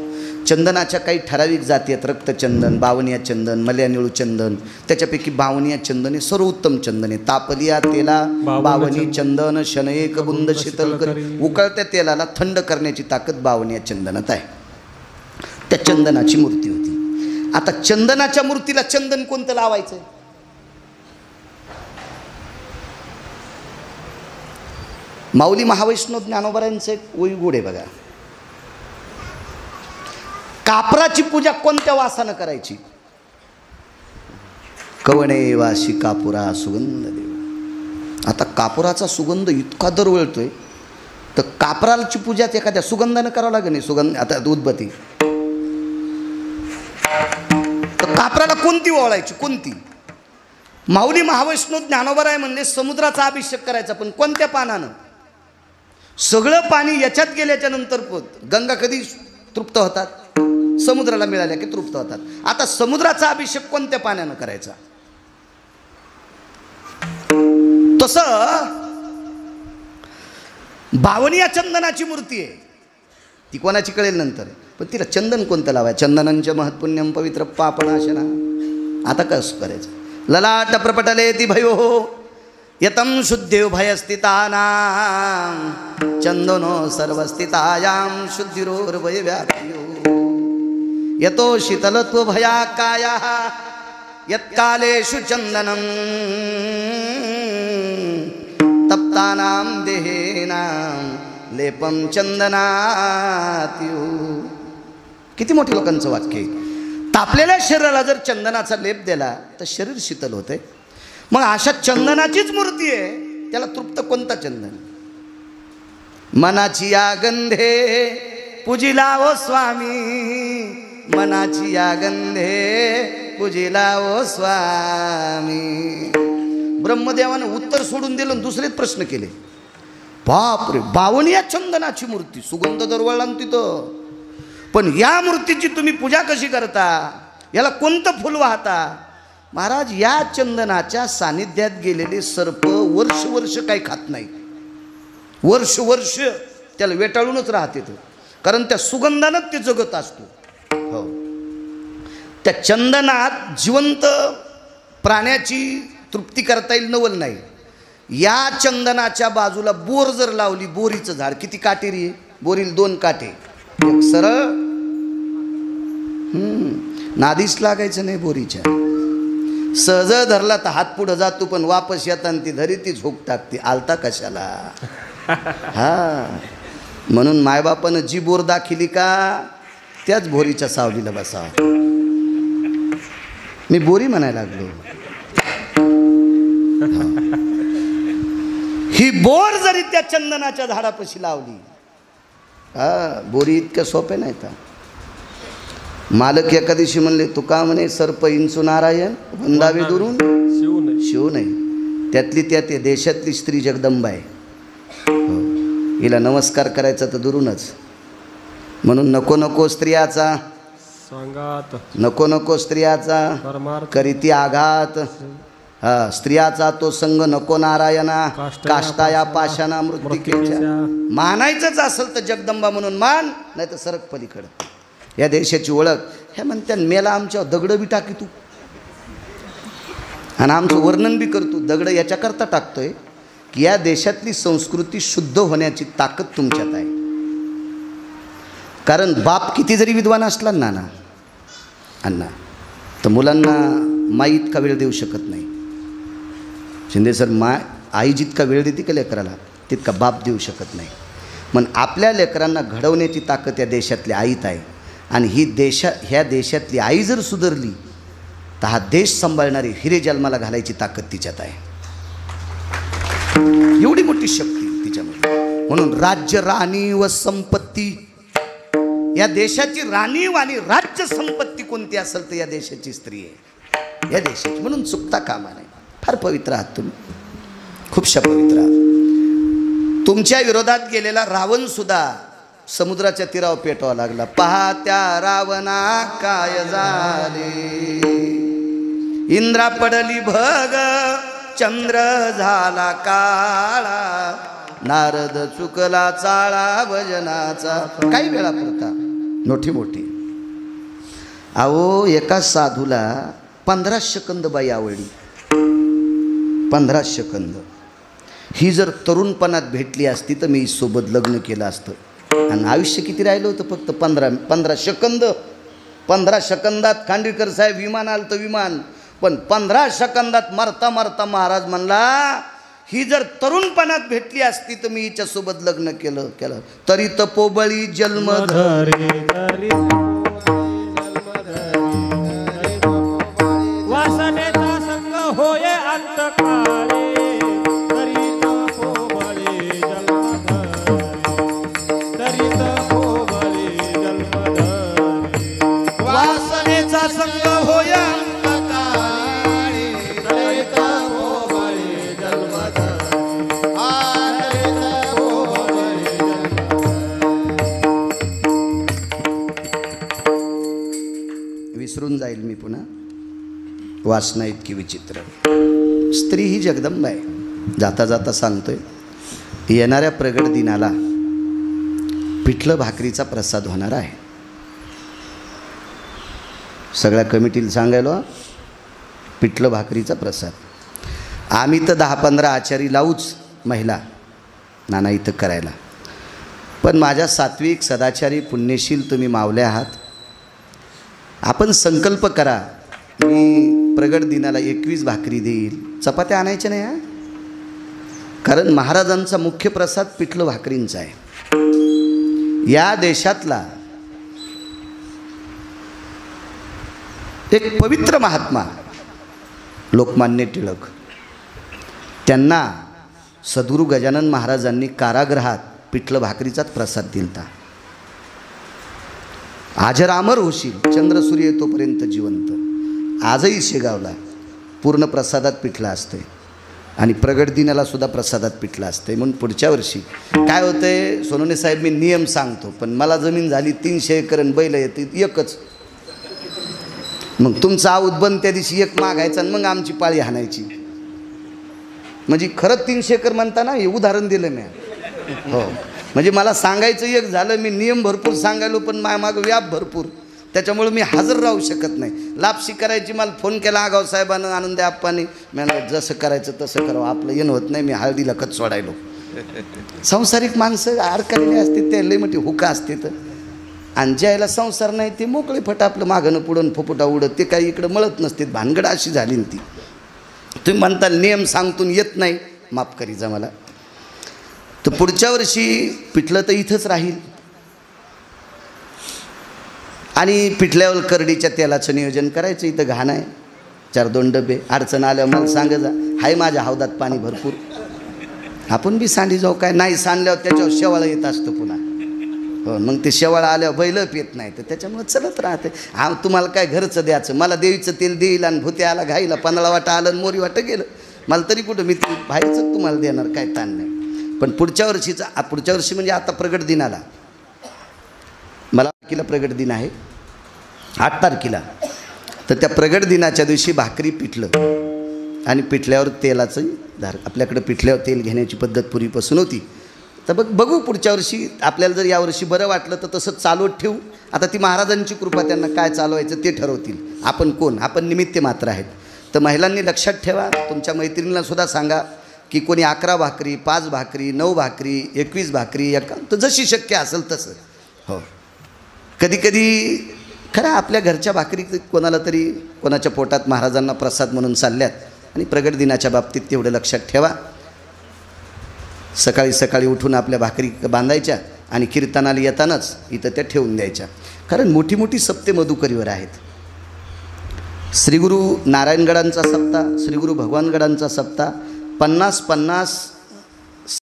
चंदनाच्या काही ठराविक जाती आहेत, रक्तचंदन, बावनिया चंदन, मल्यानिळू चंदन. त्याच्यापैकी बावनिया चंदन हे सर्वोत्तम चंदन आहे. तापलिया तेला बावनी चंदन शनएक बुंद शीतल करी. उकळत्या तेलाला थंड करण्याची ताकद बावनिया चंदनात आहे. त्या चंदनाची मूर्ती होती. आता चंदनाच्या मूर्तीला चंदन कोणतं लावायचं? माऊली महावैष्णव ज्ञानोबरांचं एक ओळीगूढ आहे बघा. कापराची पूजा कोणत्या वासानं करायची? कवणे वाशी कापुरा सुगंध देव. आता कापुराचा सुगंध इतका दरवळतोय तर कापराची पूजा एखाद्या सुगंधानं करावं लागेल. नाही सुगंध, आता उदबत्ती, तर कापराला कोणती ओळायची? कोणती? माऊली महावैष्णव ज्ञानोबराय म्हणले समुद्राचा अभिषेक करायचा, पण कोणत्या पानानं? सगळं पाणी याच्यात गेल्याच्या नंतर गंगा कधी तृप्त होतात? समुद्राला मिळाल्या की तृप्त होतात. आता समुद्राचा अभिषेक कोणत्या पाण्यानं करायचा? तसं बावनिया चंदनाची मूर्ती आहे, ती कोणाची कळेल नंतर, पण तिला चंदन कोणतं लावाय? चंदनांच्या महत्पुण्यम पवित्र पापनाशना. आता कसं करायचं? ललाट प्रपटले ती भयो यतम शुद्धेव भयस्थितानां चंदनो सर्वस्थितायां शुद्धिरोर्भय व्याप्यो यतो शीतलत्व भयाकायाः यत्कालेषु चंदनं तप्तानां देहेनां लेपम चंदनात्यो. किती मोठे लोकांचं वाक्य आहे. तापलेल्या शरीराला जर चंदनाचा लेप दिला तर शरीर शीतल होते. मग अशा चंदनाचीच मूर्ती आहे, त्याला तृप्त कोणता चंदन? मनाची या गंधे पूजिला ओ स्वामी, मनाची या गंधे पूजिला ओ स्वामी. ब्रह्मदेवानं उत्तर सोडून दिलं, दुसरेच प्रश्न केले. बापरे, बावनिया चंदनाची मूर्ती, सुगंध दरवळला तिथं, पण या मूर्तीची तुम्ही पूजा कशी करता? याला कोणतं फुल वाहता? महाराज, या चंदनाच्या सानिध्यात गेलेले सर्प वर्ष वर्ष काही खात नाही, वर्ष वर्ष त्याला वेटाळूनच राहते तो, कारण त्या सुगंधानंच ते जगत असतो. हो, त्या चंदनात जिवंत प्राण्याची तृप्ती करता येईल नवल नाही. या चंदनाच्या बाजूला बोर जर लावली, बोरीचं झाड किती काटेरी आहे, बोरील 2 काटे, एक सरळ, नादीच लागायचं नाही बोरीच्या. सहज धरला तर हात पुढं जातो, पण वापस येताना ती धरी ती झोप टाकते, आलता कशाला. हा, म्हणून मायबापानं जी बोर दाखिली का त्याच बोरीच्या सावलीला बसावं. मी बोरी म्हणायला लागलो. ही बोर जरी त्या चंदनाच्या झाडापाशी लावली, हा, बोरी इतक्या सोपे नाही तर. मालक एका दिवशी म्हणले, तुका म्हणे सर्प इंचू नारायण वंदावे दुरून शिव नाही. त्यातली त्यात देशातली स्त्री जगदंबा आहे. हो, हिला नमस्कार करायचा तर दुरूनच. म्हणून नको नको स्त्रियाचा सांगात, नको नको स्त्रियाचा करीती आघात. हा, स्त्रियाचा तो संग नको नारायणा, काष्टाया पाषाणा मृत्तिकेच्या. मानायचंच असेल तर जगदंबा म्हणून मान, नाही तर सरक पलीकडं. या देशाची ओळख हे म्हणत्या, मेला आमच्या दगड बी टाकी तू, आणि आमचं वर्णन बी करतो. दगड याच्याकरता टाकतोय की या देशातली संस्कृती शुद्ध होण्याची ताकद तुमच्यात आहे. कारण बाप किती जरी विद्वान असला ना अण्णा, तर मुलांना माई इतका वेळ देऊ शकत नाही. शिंदे सर, आई जितका वेळ देते का लेकराला, तितका बाप देऊ शकत नाही. पण आपल्या लेकरांना घडवण्याची ताकद या देशातल्या आईत आहे. आणि ह्या देशातली आई जर सुधारली तर हा देश सांभाळणारी हिरे जन्माला घालायची ताकद तिच्यात आहे. एवढी मोठी शक्ती तिच्यामध्ये. म्हणून राज्य, राणी व संपत्ती, या देशाची राणीव आणि राज्य संपत्ती कोणती असेल तर या देशाची स्त्री आहे, या देशाची. म्हणून चुकता कामा नाही. फार पवित्र आहात तुम्ही, खूपशा पवित्र आहात. तुमच्या विरोधात गेलेला रावण सुद्धा समुद्राच्या तीरावर पेटवा लागला. पहा त्या रावणा काय झाले, इंद्रा पडली भग, चंद्र झाला काळा, नारद चुकला चाळा भजनाचा. काही वेळा पुरता मोठी मोठी. अहो एका साधूला 15 सेकंद बाई आवडली. 15 सेकंद. ही जर तरुणपणात भेटली असती तर मी सोबत लग्न केलं असतं. आणि आयुष्य किती राहिलं होतं, फक्त 15 सेकंद. 15 सेकंदात खांडेकर साहेब विमान आलं तर विमान, पण 15 सेकंदात मरता मरता महाराज म्हणला ही जर तरुणपणात भेटली असती तर मी हिच्यासोबत लग्न केलं. तरी तपोबळी जन्मधरी, वासनेचा संग होय अंतकाळी, तरी तपोबळी जन्मधरी, तरी तपोबळी जन्मधरी. वासनेचा संग होय अंतकाळी, तरी तपोबळी जन्मधरी. तरी तपोबळी जन्मधरी. विसरून जाईल मी पुन्हा. वासना इतकी विचित्र. स्त्री ही जगदंबा आहे. जाता जाता सांगतोय, येणाऱ्या प्रगट दिनाला पिठलं भाकरीचा प्रसाद होणार आहे. सगळ्या कमिटीला सांगायला पिठलं भाकरीचा प्रसाद. आम्ही तर 10-15 आचारी लावूच महिला नाना इथं करायला, पण माझ्या सात्विक सदाचारी पुण्यशील तुम्ही मावले आहात. आपण संकल्प करा, मी प्रगट दिनाला 21 भाकरी देईल. चपात्या आणायच्या नाही हा, कारण महाराजांचा मुख्य प्रसाद पिठलं भाकरींचा आहे. या देशातला एक पवित्र महात्मा लोकमान्य टिळक, त्यांना सद्गुरू गजानन महाराजांनी कारागृहात पिठलं भाकरीचाच प्रसाद दिलता. आजरामर होशील, चंद्रसूर्य येतोपर्यंत जिवंत. आजही शेगावला पूर्ण प्रसादात पिठलं असतंय आणि प्रगट दिनाला सुद्धा प्रसादात पिठलं असतंय. म्हणून पुढच्या वर्षी काय होतंय सोनवणे साहेब, मी नियम सांगतो, पण मला जमीन झाली 300 एकर आणि बैल येते एकच. मग तुमचा आऊत बंद त्या दिवशी एक मागायचा आणि मग आमची पाळी हाणायची. म्हणजे खरंच 300 एकर म्हणताना हे उदाहरण दिलं मी. हो, म्हणजे मला सांगायचं एक झालं, मी नियम भरपूर सांगायलो पण मागं व्याप भरपूर, त्याच्यामुळे मी हजर राहू शकत नाही. लापशी करायची मला फोन केला आगाव साहेबानं, आनंदे आप्पाने. मला जसं करायचं तसं करावं, आपलं येणं होत नाही. मी हळदीला खत सोडायलो. संसारिक माणसं अडकलेली असते, ते लई मोठी हुका असते तर, आणि ज्याला संसार नाही ते मोकळे फट आपलं मागणं पुढं फुफुटा उडत, ते काही इकडं मळत नसते. भानगड अशी झाली ना ती. तुम्ही म्हणता नियम सांगतून येत नाही, माफ करी जा मला. तर पुढच्या वर्षी पिठलं तर इथंच राहील आणि पिठल्यावर करडीच्या तेलाचं नियोजन करायचं. इथं घाण आहे, 4-2 डबे. अडचण आल्यावर मला सांग जा, हाय माझ्या हौदात पाणी भरपूर. आपण बी सांडी जाऊ, काय नाही सांडल्यावर त्याच्यावर शेवाळं येत असतं पुन्हा. हो, मग ते शेवाळं आल्यावर बैल पित नाही, तर त्याच्यामुळे चलत राहते. हा, तुम्हाला काय घरचं द्यायचं, मला देवीचं तेल देईल आणि भुते आला घाईला, 15 वाटा आलं आणि मोरी वाटं गेलं. मला तरी कुठं, मी ते बाहेरचं तुम्हाला देणार, काय ताण नाही. पण पुढच्या वर्षी म्हणजे आता प्रगट दिनाला, मला तारखेला प्रगट दिन आहे 8 तारखेला, तर त्या प्रगट दिनाच्या दिवशी भाकरी पिठलं आणि पिठल्यावर तेलाचं धार. आपल्याकडे पिठल्यावर तेल घेण्याची पद्धत पूर्वीपासून होती. तर बघू पुढच्या वर्षी आपल्याला जर यावर्षी बरं वाटलं तर तसंच चालवत ठेवू. आता ती महाराजांची कृपा, त्यांना काय चालवायचं ते ठरवतील. आपण कोण, आपण निमित्त मात्र आहेत. तर महिलांनी लक्षात ठेवा, तुमच्या मैत्रिणीला सुद्धा सांगा की कोणी 11 भाकरी, 5 भाकरी, 9 भाकरी, 21 भाकरी, तर जशी शक्य असेल तसं. हो, कधीकधी खरं आपल्या घरच्या भाकरी कोणाला तरी, कोणाच्या पोटात महाराजांना प्रसाद म्हणून चालल्यात. आणि प्रगट दिनाच्या बाबतीत तेवढं लक्षात ठेवा. सकाळी सकाळी उठून आपल्या भाकरी बांधायच्या आणि कीर्तनाला येतानाच इथं त्या ठेवून द्यायच्या. कारण मोठी मोठी सप्ते मधुकरीवर आहेत. श्रीगुरू नारायणगडांचा सप्ताह, श्रीगुरू भगवानगडांचा सप्ताह, 50-50